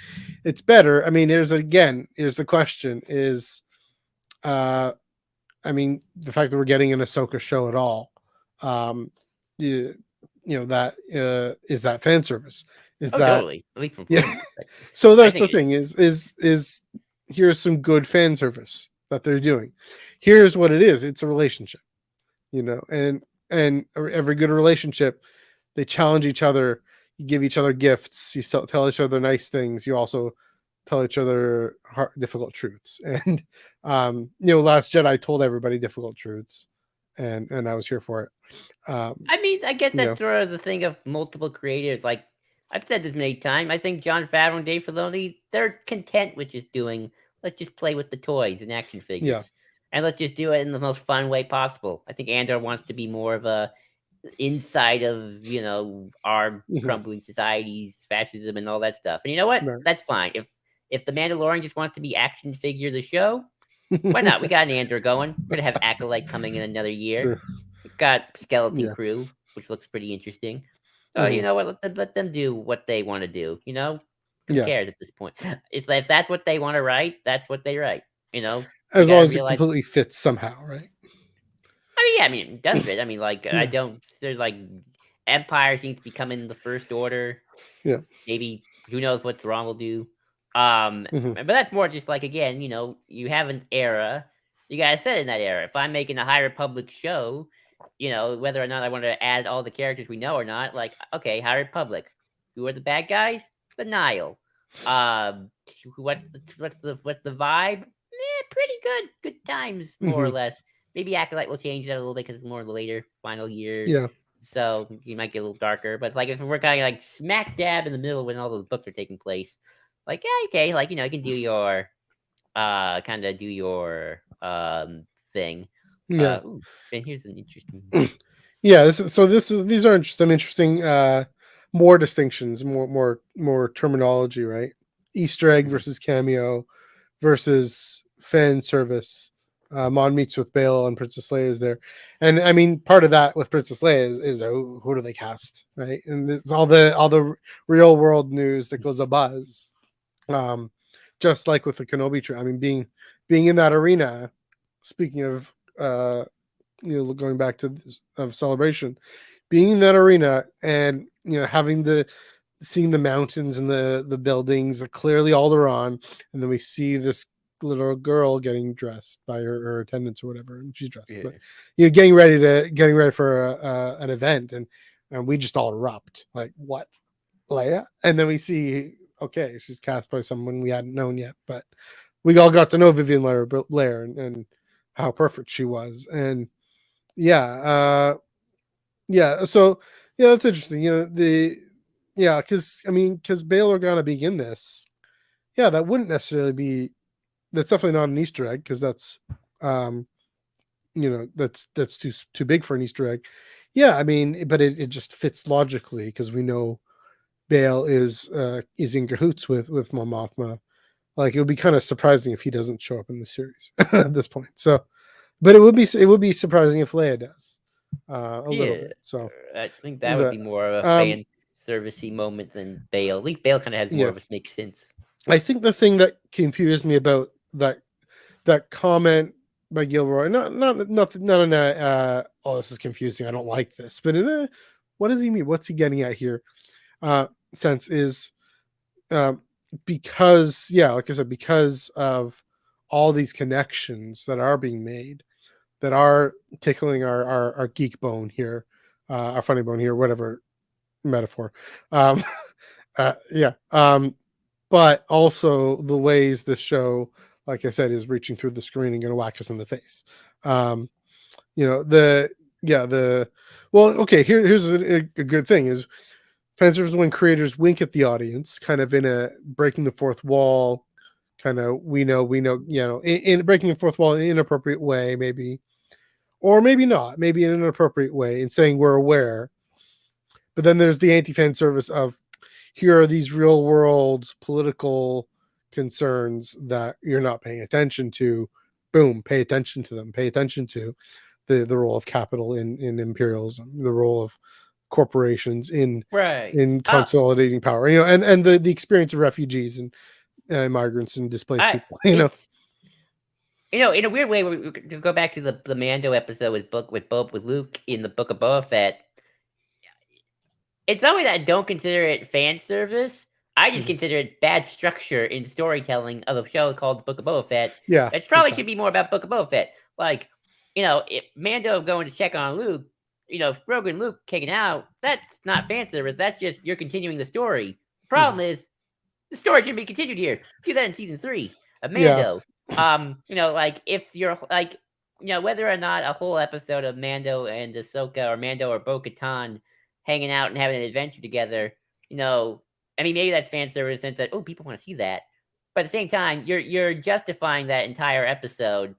it's better. I mean, here's the question: is I mean, the fact that we're getting an Ahsoka show at all, you know that is that fan service? Is that totally? At least from So that's the thing: is here's some good fan service that they're doing. Here's what it is: it's a relationship, and every good relationship, they challenge each other. You give each other gifts. You tell each other nice things. You also tell each other difficult truths. And Last Jedi told everybody difficult truths, and I was here for it. I mean, I guess that's sort of the thing of multiple creators. Like I've said this many times. I think Jon Favreau and Dave Filoni, they're content with just doing. Let's just play with the toys and action figures, and let's just do it in the most fun way possible. I think Andor wants to be more of a inside of our crumbling societies, fascism, and all that stuff. And you know what? Right. That's fine. If the Mandalorian just wants to be action figure the show, why not? We got an Andor going. We're gonna have Acolyte coming in another year. Sure. We've got Skeleton Crew, which looks pretty interesting. So you know what? Let them do what they want to do. Who cares at this point? It's like if that's what they want to write, that's what they write. As long as it completely fits somehow, right? I mean, it does fit. I mean, I don't. There's Empire seems to be coming the First Order. Yeah. Maybe who knows what Thrawn will do. But that's more just again, you have an era. You gotta set in that era. If I'm making a High Republic show, whether or not I want to add all the characters we know or not, okay, High Republic. Who are the bad guys? The Nile. What's the vibe? Pretty good. Good times, more or less. Maybe Acolyte will change that a little bit because it's more later, final year. Yeah. So you might get a little darker. But it's if we're kind of smack dab in the middle when all those books are taking place, okay, you can do your kind of do your thing. Yeah. And here's an interesting. These are some interesting more distinctions, more terminology, right? Easter egg versus cameo versus fan service. Mon meets with Bail and Princess Leia is there, and I mean part of that with Princess Leia is who do they cast, right? And it's all the real world news that goes abuzz. Just like with the Kenobi trip, I mean being in that arena. Speaking of going back to Celebration, being in that arena and having seeing the mountains and the buildings, clearly Alderaan, and then we see this little girl getting dressed by her attendants or whatever, and she's dressed, but getting ready for an event, and we just all erupt what, Leia? And then we see she's cast by someone we hadn't known yet, but we all got to know Vivian Leia and how perfect she was, and so that's interesting. Because Bail Organa being in this, that wouldn't necessarily be. That's definitely not an Easter egg because that's, that's too big for an Easter egg. Yeah, I mean, but it just fits logically because we know Bail is in cahoots with Mon Mothma. It would be kind of surprising if he doesn't show up in the series at this point. So, but it would be surprising if Leia does a little bit. So I think that would be more of a fan servicey moment than Bail. At least Bail kind of has more of a makes sense. I think the thing that confused me about that comment by Gilroy, not in a this is confusing, I don't like this, but in a what does he mean? What's he getting at here? Sense is because like I said, because of all these connections that are being made, that are tickling our geek bone here, our funny bone here, whatever metaphor. But also the ways the show, like I said, is reaching through the screen and going to whack us in the face. Here's a good thing is fan service when creators wink at the audience, kind of in a breaking the fourth wall, kind of we know, in breaking the fourth wall in an inappropriate way, maybe, or maybe not, maybe in an appropriate way, in saying we're aware. But then there's the anti-fan service of, here are these real world political concerns that you're not paying attention to. Boom, pay attention to them. Pay attention to the role of capital in imperialism, the role of corporations in consolidating power. And the experience of refugees and migrants and displaced people. In a weird way, to go back to the Mando episode with Luke in the Book of Boba Fett. It's not that I don't consider it fan service. I just consider it bad structure in storytelling of a show called The Book of Boba Fett. Yeah, it probably should be more about Book of Boba Fett. Like, if Mando going to check on Luke, Grogu and Luke kicking out, that's not fan service. That's just you're continuing the story. The problem is the story should be continued here. Do that in season 3 of Mando. Like if you're like, whether or not a whole episode of Mando and Ahsoka or Mando or Bo-Katan hanging out and having an adventure together, maybe that's fan service in the sense that, people want to see that. But at the same time, you're justifying that entire episode.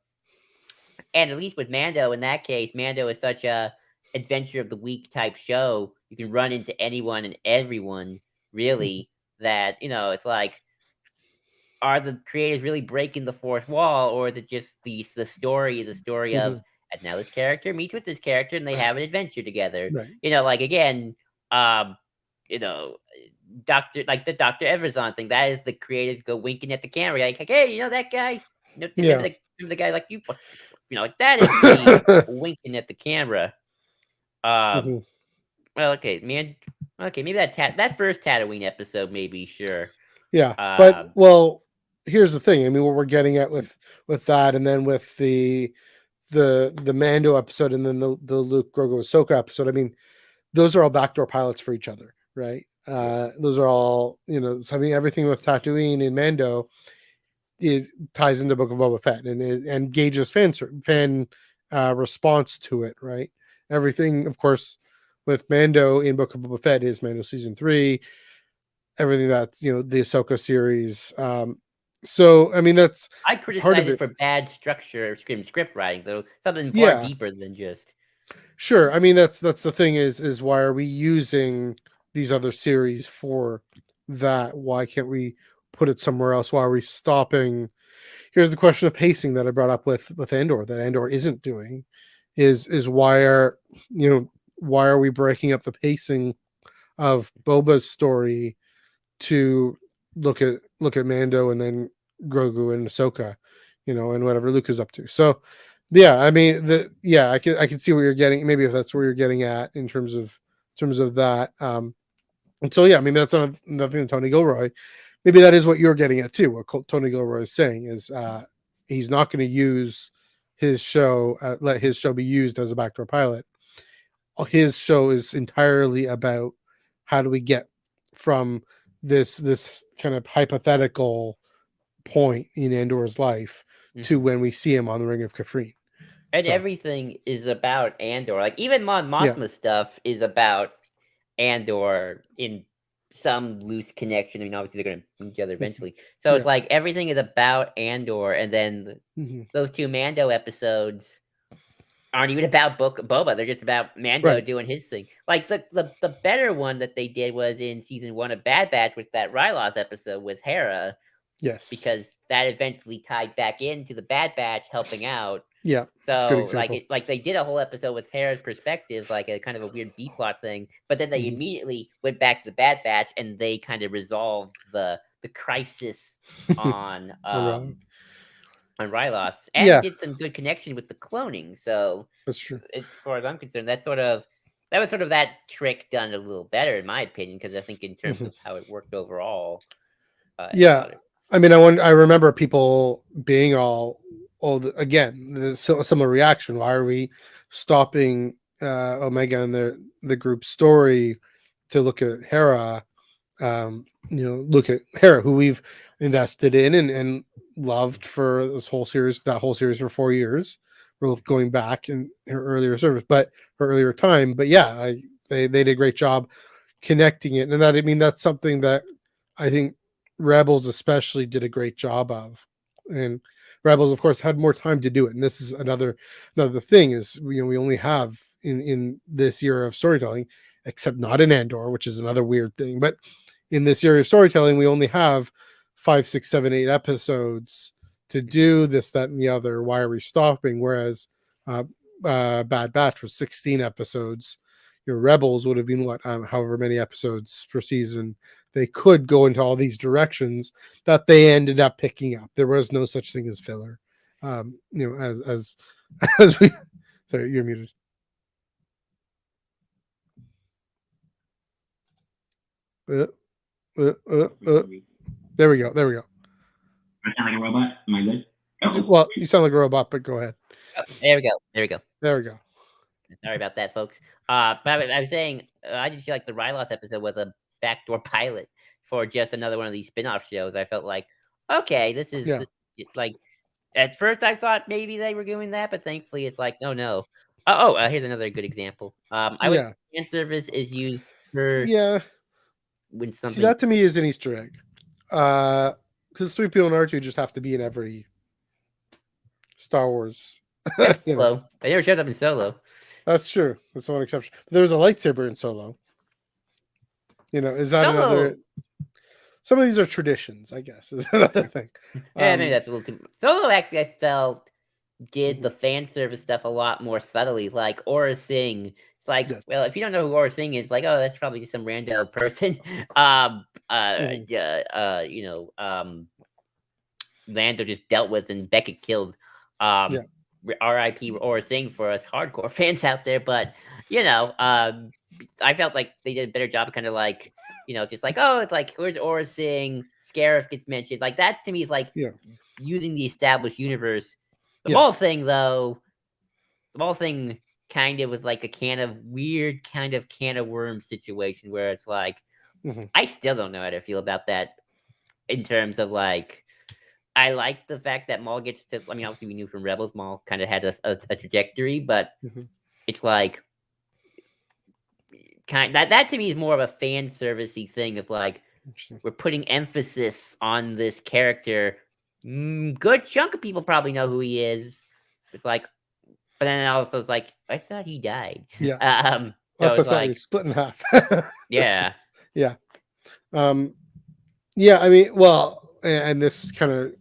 And at least with Mando, in that case, Mando is such a adventure of the week type show. You can run into anyone and everyone, really, that, it's like, are the creators really breaking the fourth wall, or is it just the story is a story of, and now this character meets with this character and they have an adventure together. Right. Like again, the Dr. Everson thing, that is the creators go winking at the camera, like, hey, that guy, the guy like you, that is the winking at the camera. Well, okay, man. Okay, maybe that first Tatooine episode, maybe, sure. Yeah, but here's the thing. I mean, what we're getting at with that, and then with the Mando episode, and then the Luke, Grogu, Ahsoka episode. I mean, those are all backdoor pilots for each other, right? Those are all, everything with Tatooine and Mando ties into Book of Boba Fett and gauges fan response to it, right? Everything, of course, with Mando in Book of Boba Fett is Mando season 3. Everything that's the Ahsoka series. So I mean, that's I criticize it for bad structure, script writing, though. Something far deeper than just. Sure, I mean that's the thing is why are we using these other series for that? Why can't we put it somewhere else? Why are we stopping? Here's the question of pacing that I brought up with Andor, that Andor isn't doing, is why are we breaking up the pacing of Boba's story to look at Mando and then Grogu and Ahsoka, and whatever Luke is up to. So yeah, I mean I can see what you're getting, maybe if that's where you're getting at in terms of that. And so yeah, I mean that's nothing to Tony Gilroy. Maybe that is what you're getting at too. What Tony Gilroy is saying is he's not going to use his show, let his show be used as a backdoor pilot. His show is entirely about how do we get from this kind of hypothetical point in Andor's life to when we see him on the Ring of Kafrene. And everything is about Andor. Like even Mon Mothma stuff is about Andor in some loose connection. I mean, obviously they're going to meet each other eventually. So it's like everything is about Andor, and then those 2 Mando episodes aren't even about Boba. They're just about Mando doing his thing. Like the better one that they did was in season 1 of Bad Batch, with that Ryloth episode, was Hera. Yes, because that eventually tied back into the Bad Batch helping out. Yeah, so like they did a whole episode with Hera's perspective, like a kind of a weird B plot thing. But then they immediately went back to the Bad Batch and they kind of resolved the crisis on Ryloth, and did some good connection with the cloning. So that's true. As far as I'm concerned, that was sort of that trick done a little better, in my opinion, because I think in terms of how it worked overall. I mean, I remember people being again, similar reaction. Why are we stopping Omega and the group story to look at Hera? Look at Hera, who we've invested in and loved for that whole series for 4 years. We're going back in her earlier service, but her earlier time. But yeah, they did a great job connecting it, and that's something that I think Rebels especially did a great job of. And Rebels, of course, had more time to do it, and this is another thing is we only have in this era of storytelling, except not in Andor, which is another weird thing, but in this era of storytelling, we only have 5, 6, 7, 8 episodes to do this, that, and the other. Why are we stopping? Whereas Bad Batch was 16 episodes. Your Rebels would have been however many episodes per season. They could go into all these directions that they ended up picking up. There was no such thing as filler. As we. Sorry, you're muted. There we go. There we go. I sound like a robot. Am I good? Oh. Well, you sound like a robot, but go ahead. Oh, there we go. There we go. There we go. Sorry about that, folks. But I was saying, I just feel like the Rylos episode was a backdoor pilot for just another one of these spin-off shows. I felt like, okay, this is like, at first I thought maybe they were doing that, but thankfully it's like, no. Here's another good example. I would fan service is used for when something. See, that to me is an Easter egg. Because 3PO and R2 just have to be in every Star Wars. Solo. They never showed up in Solo. That's true. That's one exception. But there's a lightsaber in Solo. Is that Solo. another? Some of these are traditions, I guess. Is another thing. Maybe that's a little too. Solo actually, I felt did the fan service stuff a lot more subtly. Like Aura Singh. It's like, well, if you don't know who Aura Singh is, like, oh, that's probably just some random person. Lando just dealt with and Beckett killed. R.I.P. Aura Singh for us hardcore fans out there, but I felt like they did a better job of kind of like, just like, oh, it's like, where's Aura Singh? Scarif gets mentioned. Like, that to me is like using the established universe. The Maul thing, though, kind of was like a can of worms situation where it's like, I still don't know how to feel about that in terms of like, I like the fact that Maul gets to, obviously we knew from Rebels, Maul kind of had a trajectory, but it's like, that to me is more of a fan servicey thing of like, we're putting emphasis on this character. Good chunk of people probably know who he is. It's like, but then also it's like, I thought he died. Yeah. So it's like split in half. Yeah. Yeah. Well, and this kind of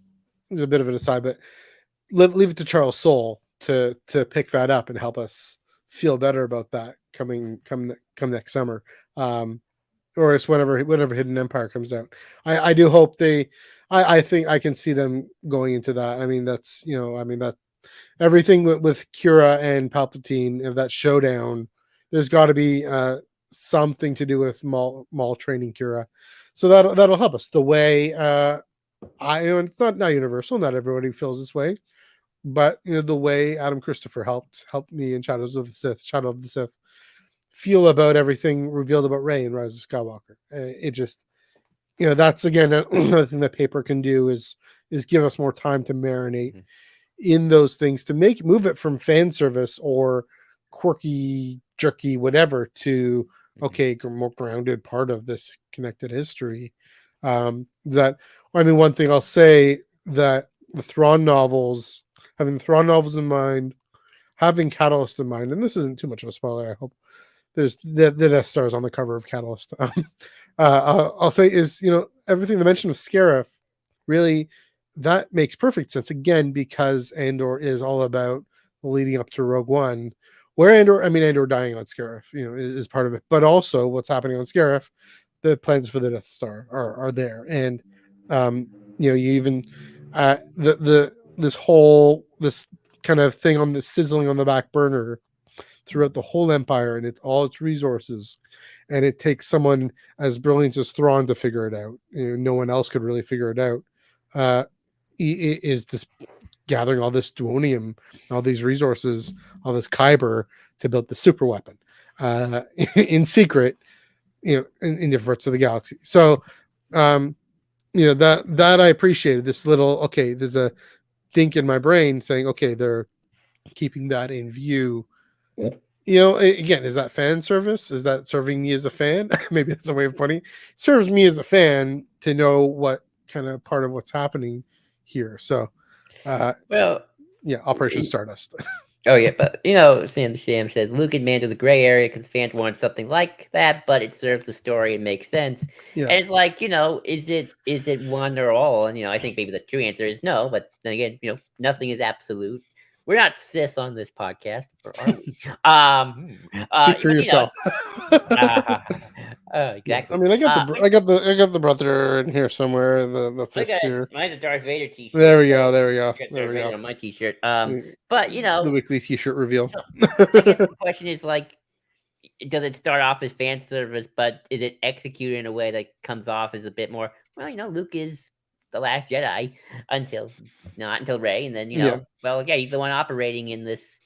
is a bit of an aside, but leave it to Charles Soule to pick that up and help us feel better about that come next summer. Or it's whenever Hidden Empire comes out. I do hope I think I can see them going into that. That's that everything with Kira and Palpatine of that showdown, there's got to be something to do with Maul training Kira, so that'll help us. The way it's not universal, not everybody feels this way, but the way Adam Christopher helped me in Shadow of the Sith feel about everything revealed about Rey and Rise of Skywalker. It just that's again another thing that paper can do is give us more time to marinate in those things to move it from fan service or quirky, jerky, whatever to more grounded part of this connected history. One thing I'll say that the Thrawn novels, having the Thrawn novels in mind, having Catalyst in mind, and this isn't too much of a spoiler, I hope. There's the Death Stars on the cover of Catalyst. I'll say is everything the mention of Scarif really that makes perfect sense again because Andor is all about leading up to Rogue One, where Andor dying on Scarif is part of it, but also what's happening on Scarif, the plans for the Death Star are there, and you even this kind of thing on the sizzling on the back burner throughout the whole empire and all its resources, and it takes someone as brilliant as Thrawn to figure it out. No one else could really figure it out. Is this gathering all this duonium, all these resources, all this kyber to build the super weapon in secret, in different parts of the galaxy. So that I appreciated. This little there's a think in my brain saying they're keeping that in view. Again, is that fan service? Is that serving me as a fan? Maybe that's a way of putting it. Serves me as a fan to know what kind of part of what's happening here. So Well, Yeah, Operation Stardust. oh yeah, but Sam Sham says Luke and Mando the gray area because fans want something like that, but it serves the story and makes sense. Yeah. And it's like, is it one or all? And I think maybe the true answer is no, but then again, nothing is absolute. We're not cis on this podcast, or are we? Speak for yourself. Exactly. I mean, I got the brother in here somewhere. The fist here. Mine's a Darth Vader t-shirt. There we go. There we go. I got There we go. on my t-shirt. But the weekly t-shirt reveal. So, I guess the question is like, does it start off as fan service, but is it executed in a way that comes off as a bit more? Well, Luke is the last Jedi until Rey, and then he's the one operating in this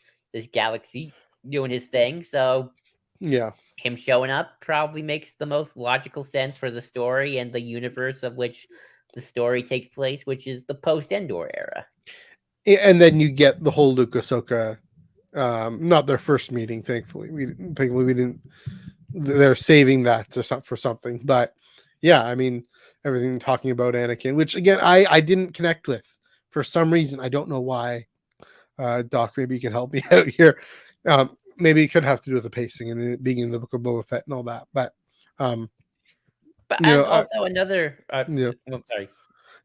galaxy, doing his thing. So yeah, him showing up probably makes the most logical sense for the story and the universe of which the story takes place, which is the post-Andor era. And then you get the whole Luke Ahsoka, not their first meeting, thankfully. We didn't. They're saving that for something, but yeah, I mean, everything talking about Anakin, which again I didn't connect with for some reason. I don't know why. Doc, maybe you can help me out here. Maybe it could have to do with the pacing and it being in the Book of Boba Fett and all that, but also another. Sorry.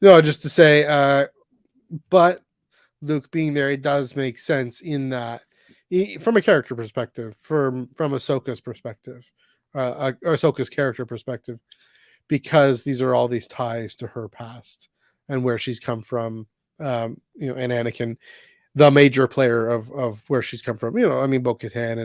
No, just to say, but Luke being there, it does make sense in that, from a character perspective, from Ahsoka's perspective, or Ahsoka's character perspective, because these are all these ties to her past and where she's come from, and Anakin, the major player of where she's come from. I mean, Bo-Katan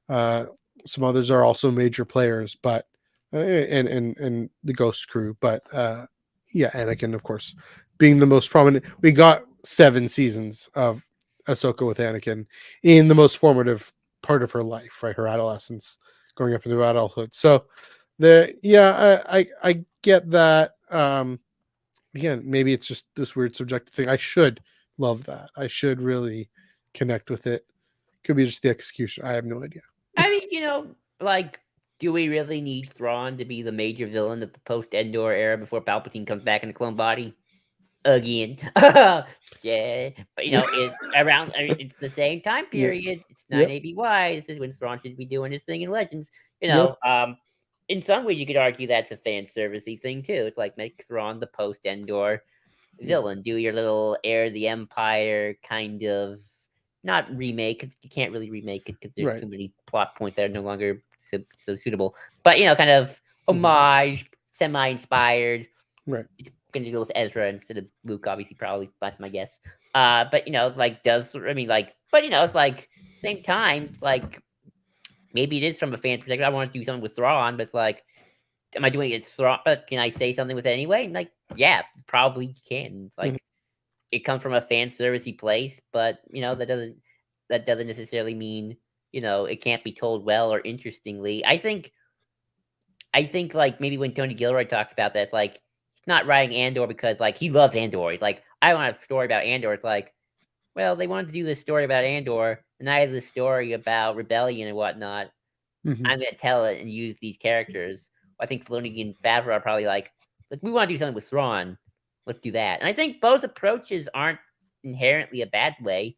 and some others are also major players, but and the Ghost crew, but Anakin, of course, being the most prominent. We got 7 seasons of Ahsoka with Anakin in the most formative part of her life, right? Her adolescence, going up into adulthood. So I get that. Again, maybe it's just this weird subjective thing. I should love that. I should really connect with it. Could be just the execution. I have no idea. I mean, do we really need Thrawn to be the major villain of the post-Endor era before Palpatine comes back in the clone body again? Yeah, but it's around. I mean, it's the same time period. It's 9 ABY. This is when Thrawn should be doing his thing in Legends. In some ways, you could argue that's a fan servicey thing too. It's like make Thrawn the post-Endor villain. Do your little Heir of the Empire kind of, not remake. You can't really remake it because there's too many plot points that are no longer so suitable. But kind of homage, semi-inspired. Right. It's going to deal with Ezra instead of Luke, obviously, probably. That's my guess. But it's like same time, like maybe it is from a fan perspective. I want to do something with Thrawn, but it's like, am I doing it Thrawn? But can I say something with it anyway? And like, yeah, probably you can. It's like it comes from a fan servicey place, but that doesn't necessarily mean it can't be told well or interestingly. I think like maybe when Tony Gilroy talked about that, it's like he's not writing Andor because like he loves Andor. He's like, I want a story about Andor. It's like, well, they wanted to do this story about Andor, and I have this story about rebellion and whatnot. I'm going to tell it and use these characters. I think Filoni and Favreau are probably like, we want to do something with Thrawn. Let's do that. And I think both approaches aren't inherently a bad way.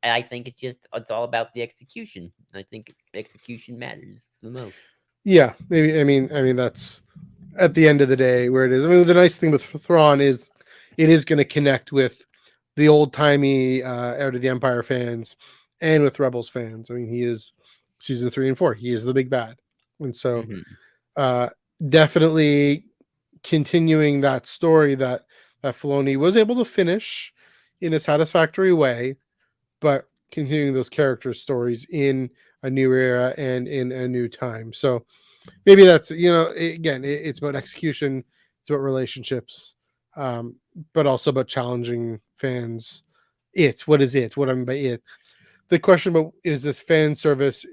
I think it's all about the execution. I think execution matters the most. Yeah, maybe. I mean that's at the end of the day where it is. I mean, the nice thing with Thrawn is it is going to connect with the old timey Heir to the Empire fans and with Rebels fans. I mean, he is season 3 and 4. He is the big bad, and so definitely continuing that story that Filoni was able to finish in a satisfactory way, but continuing those character stories in a new era and in a new time. So maybe that's, again, it's about execution, it's about relationships, but also about challenging fans. What is it? What I mean by it? The question about is fan service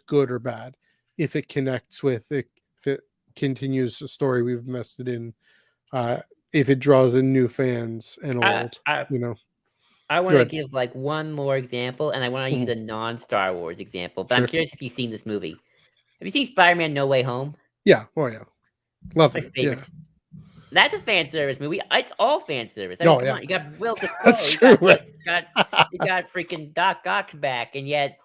good or bad? If it connects with it, if it continues a story we've invested in, if it draws in new fans and old, I want to give like one more example, and I want to use a non-Star Wars example. But I'm curious if you've seen this movie. Have you seen Spider-Man: No Way Home? Yeah. Oh yeah. Love it. My favorite. That's a fan service movie. It's all fan service. I Oh, mean, come yeah. on, you got Will Dafoe, That's you true. got freaking Doc Ock back, and yet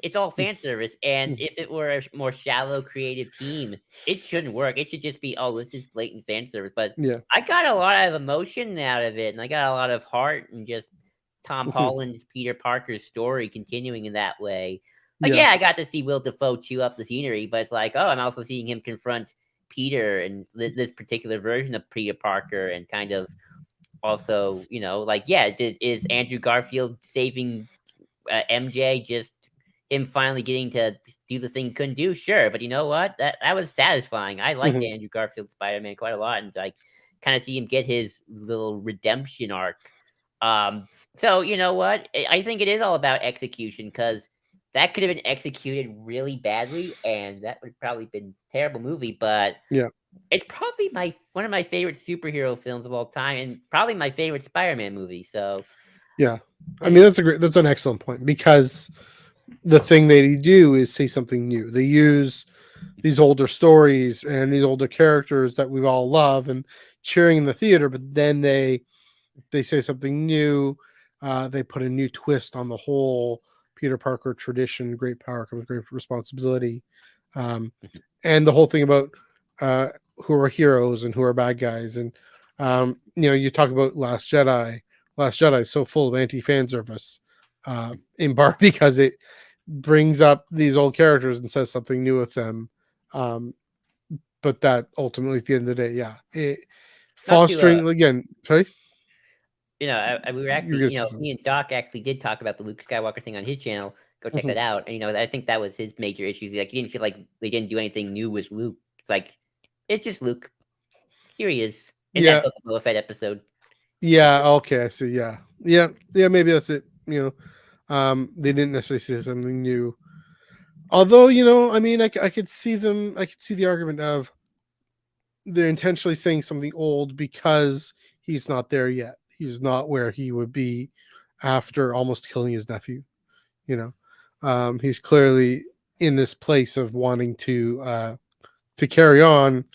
it's all fan service. And if it were a more shallow creative team, it shouldn't work. It should just be, oh, this is blatant fan service. But Yeah. I got a lot of emotion out of it, and I got a lot of heart, and just Tom Holland's Peter Parker's story continuing in that way. Like, yeah, I got to see Will Dafoe chew up the scenery, but it's like, oh, I'm also seeing him confront Peter and this particular version of Peter Parker, and kind of also, like, yeah, is Andrew Garfield saving MJ just him finally getting to do the thing he couldn't do? Sure, but you know what? That was satisfying. I liked Andrew Garfield Spider-Man quite a lot, and like kind of see him get his little redemption arc. So you know what? I think it is all about execution, because that could have been executed really badly, and that would probably been a terrible movie. But Yeah, it's probably one of my favorite superhero films of all time, and probably my favorite Spider-Man movie. So yeah, I mean that's an excellent point, because the thing they do is say something new. They use these older stories and these older characters that we all love and cheering in the theater, but then they say something new. They put a new twist on the whole Peter Parker tradition. Great power comes great responsibility, and the whole thing about who are heroes and who are bad guys. And you talk about Last Jedi. Last Jedi is so full of anti-fan service, in part because it brings up these old characters and says something new with them. But that ultimately, at the end of the day, it fostering again. Sorry. We were actually, me and Doc actually did talk about the Luke Skywalker thing on his channel. Go check that out. And, I think that was his major issue. Like, he didn't feel like they didn't do anything new with Luke. It's like, it's just Luke. Here he is in that Book of Boba Fett episode. Yeah. Okay. I see. Yeah. Maybe that's it. They didn't necessarily say something new. Although, I mean, I could see them. I could see the argument of they're intentionally saying something old because he's not there yet. He's not where he would be after almost killing his nephew. He's clearly in this place of wanting to carry on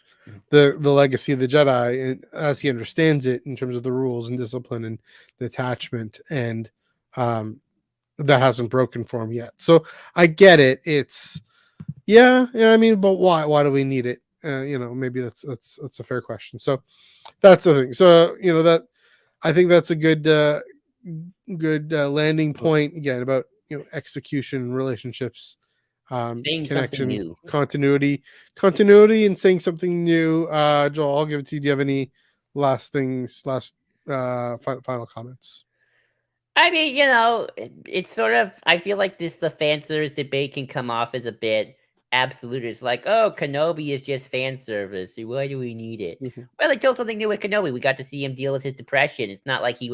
the legacy of the Jedi, and as he understands it in terms of the rules and discipline and detachment, and that hasn't broken for him yet. So I get it. It's I mean, but why do we need it? Maybe that's a fair question. So that's the thing. So that I think that's a good landing point again about execution, relationships, connection, continuity, and saying something new. Joel, I'll give it to you. Do you have any last final comments? I mean, it's sort of, I feel like the fan service debate can come off as a bit absolute. It's like, oh, Kenobi is just fan service. Why do we need it? Well, they told something new with Kenobi. We got to see him deal with his depression. It's not like he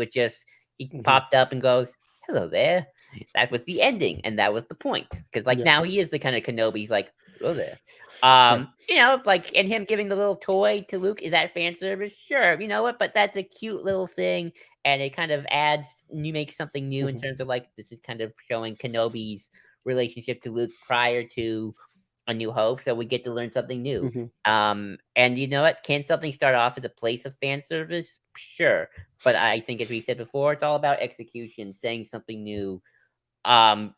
popped up and goes, hello there. That was the ending, and that was the point. Because now he is the kind of Kenobi. He's like, hello there. Like, and him giving the little toy to Luke, is that fan service? Sure, you know what? But that's a cute little thing, and it kind of makes something new in terms of like, this is kind of showing Kenobi's relationship to Luke prior to A New Hope, so we get to learn something new. And you know what? Can something start off as a place of fan service? Sure, but I think, as we said before, it's all about execution, saying something new. And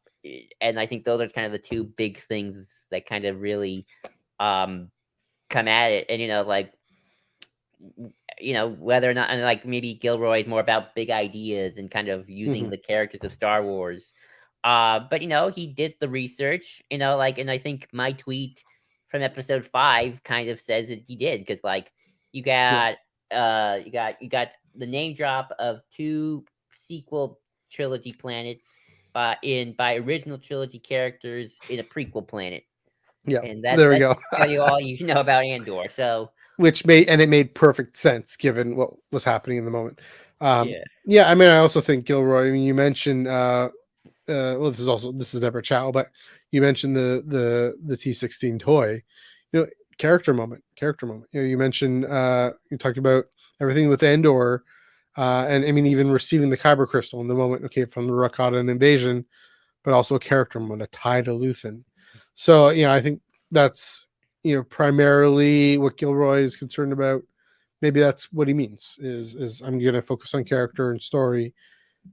I think those are kind of the two big things that kind of really come at it. And whether or not, and like maybe Gilroy is more about big ideas and kind of using the characters of Star Wars. But he did the research, and I think my tweet from episode 5 kind of says that he did, because you got the name drop of 2 sequel trilogy planets by original trilogy characters in a prequel planet. Yeah, and that's, there we go. Tell you all you know about Andor. So it made perfect sense given what was happening in the moment. I mean, I also think Gilroy. I mean, you mentioned well, this is never chow, but you mentioned the T16 toy. Character moment. You mentioned you talked about everything with Andor. And I mean, even receiving the Kyber crystal in the moment, from the Rakatan invasion, but also a character moment, a tie to Luthen. So, I think that's, primarily what Gilroy is concerned about. maybe that's what he means. Is I'm going to focus on character and story,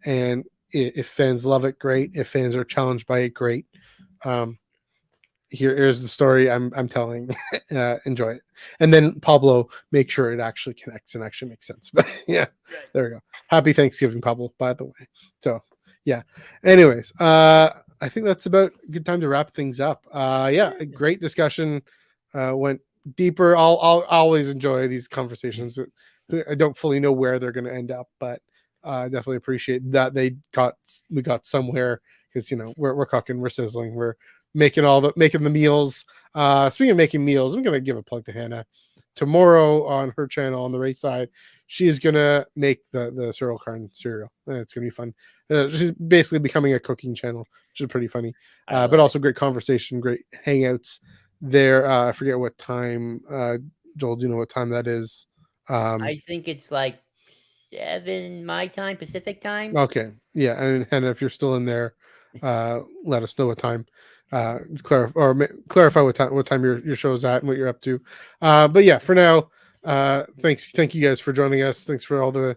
and if fans love it, great. If fans are challenged by it, great. Here's the story I'm telling. Enjoy it, and then Pablo, make sure it actually connects and actually makes sense. But yeah, there we go. Happy Thanksgiving, Pablo, by the way. So yeah. Anyways, I think that's about a good time to wrap things up. Yeah, a great discussion. Went deeper. I'll always enjoy these conversations. I don't fully know where they're going to end up, but definitely appreciate that we got somewhere, because we're cooking, we're sizzling, we're making the meals. Speaking of making meals, I'm gonna give a plug to Hannah. Tomorrow on her channel on the race side, she's gonna make the cereal carn cereal, and it's gonna be fun. She's basically becoming a cooking channel, which is pretty funny, but also great conversation, great hangouts there. I forget what time. Joel, do you know what time that is? I think it's like 7 my time, Pacific time. Okay, yeah, and Hannah, if you're still in there, let us know what time. Clarify what time your show's at and what you're up to. But yeah, for now, thank you guys for joining us. Thanks for all the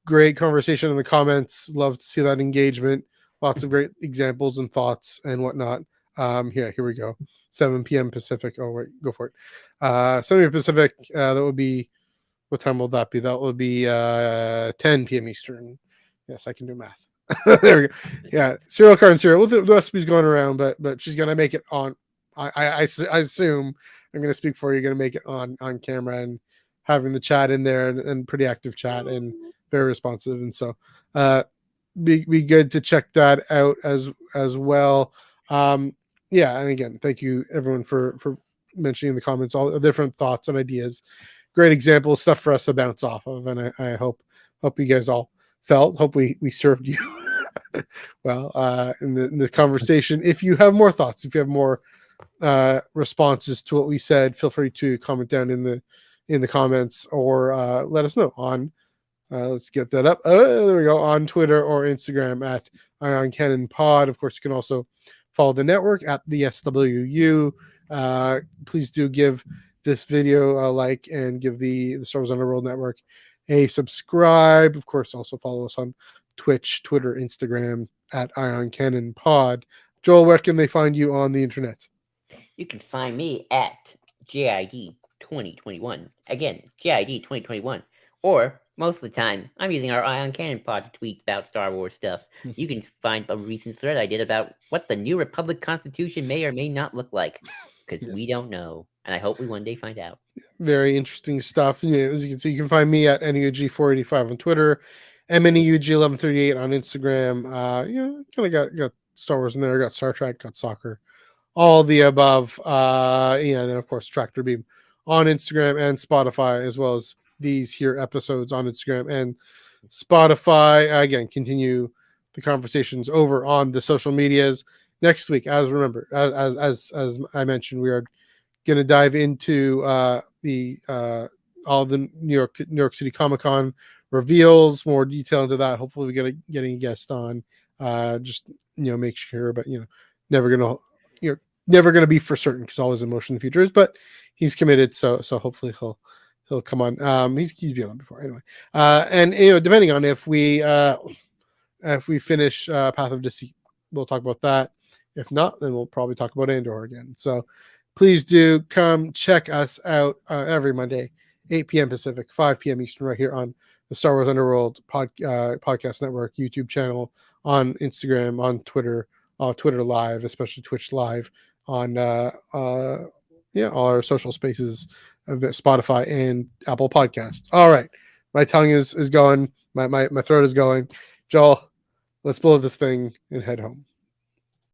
great conversation in the comments. Love to see that engagement. Lots of great examples and thoughts and whatnot. Here we go. 7 p.m. Pacific. Oh wait, go for it. 7 p.m. Pacific. That would be, what time will that be? That will be 10 p.m. Eastern. Yes, I can do math. There we go. Yeah, cereal carn cereal. The recipe's going around, but she's gonna make it on. I assume, I'm gonna speak for you. Gonna make it on camera and having the chat in there, and pretty active chat and very responsive. And so, be good to check that out as well. Yeah, and again, thank you everyone for mentioning in the comments all the different thoughts and ideas. Great examples, stuff for us to bounce off of, and I hope you guys all hope we served you well in this conversation. If you have more thoughts, if you have more responses to what we said, feel free to comment down in the comments, or let us know on let's get that up. There we go, on Twitter or Instagram at On Canon Pod. Of course, you can also follow the network at the SWU. Please do give this video a like, and give the Star Wars Underworld Network a subscribe. Of course, also follow us on Twitch, Twitter, Instagram at On Canon Pod. Joel, where can they find you on the internet? You can find me at JID 2021. Again, JID 2021. Or most of the time, I'm using our On Canon Pod to tweet about Star Wars stuff. You can find a recent thread I did about what the New Republic Constitution may or may not look like, because we don't know, and I hope we one day find out. Very interesting stuff. Yeah, as you can see, you can find me at NEUG485 on Twitter, MNEUG1138 on Instagram. Kind of got Star Wars in there, got Star Trek, got soccer, all the above. And then of course Tractor Beam on Instagram and Spotify, as well as these here episodes on Instagram and Spotify. Again, continue the conversations over on the social medias. Next week, as I mentioned, we are going to dive into all the New York City Comic-Con reveals, more detail into that. Hopefully we getting a guest on, just make sure, but never gonna be for certain, because always in motion in the future, but he's committed, so hopefully he'll come on. He's been on before anyway, and depending on if we finish Path of Deceit, we'll talk about that. If not, then we'll probably talk about Andor again. So please do come check us out every Monday, 8 p.m. Pacific, 5 p.m. Eastern, right here on the Star Wars Underworld podcast network, YouTube channel, on Instagram, on Twitter, Twitter Live, especially Twitch Live, on all our social spaces, Spotify and Apple Podcasts. All right, my tongue is going, my throat is going. Joel, let's blow this thing and head home.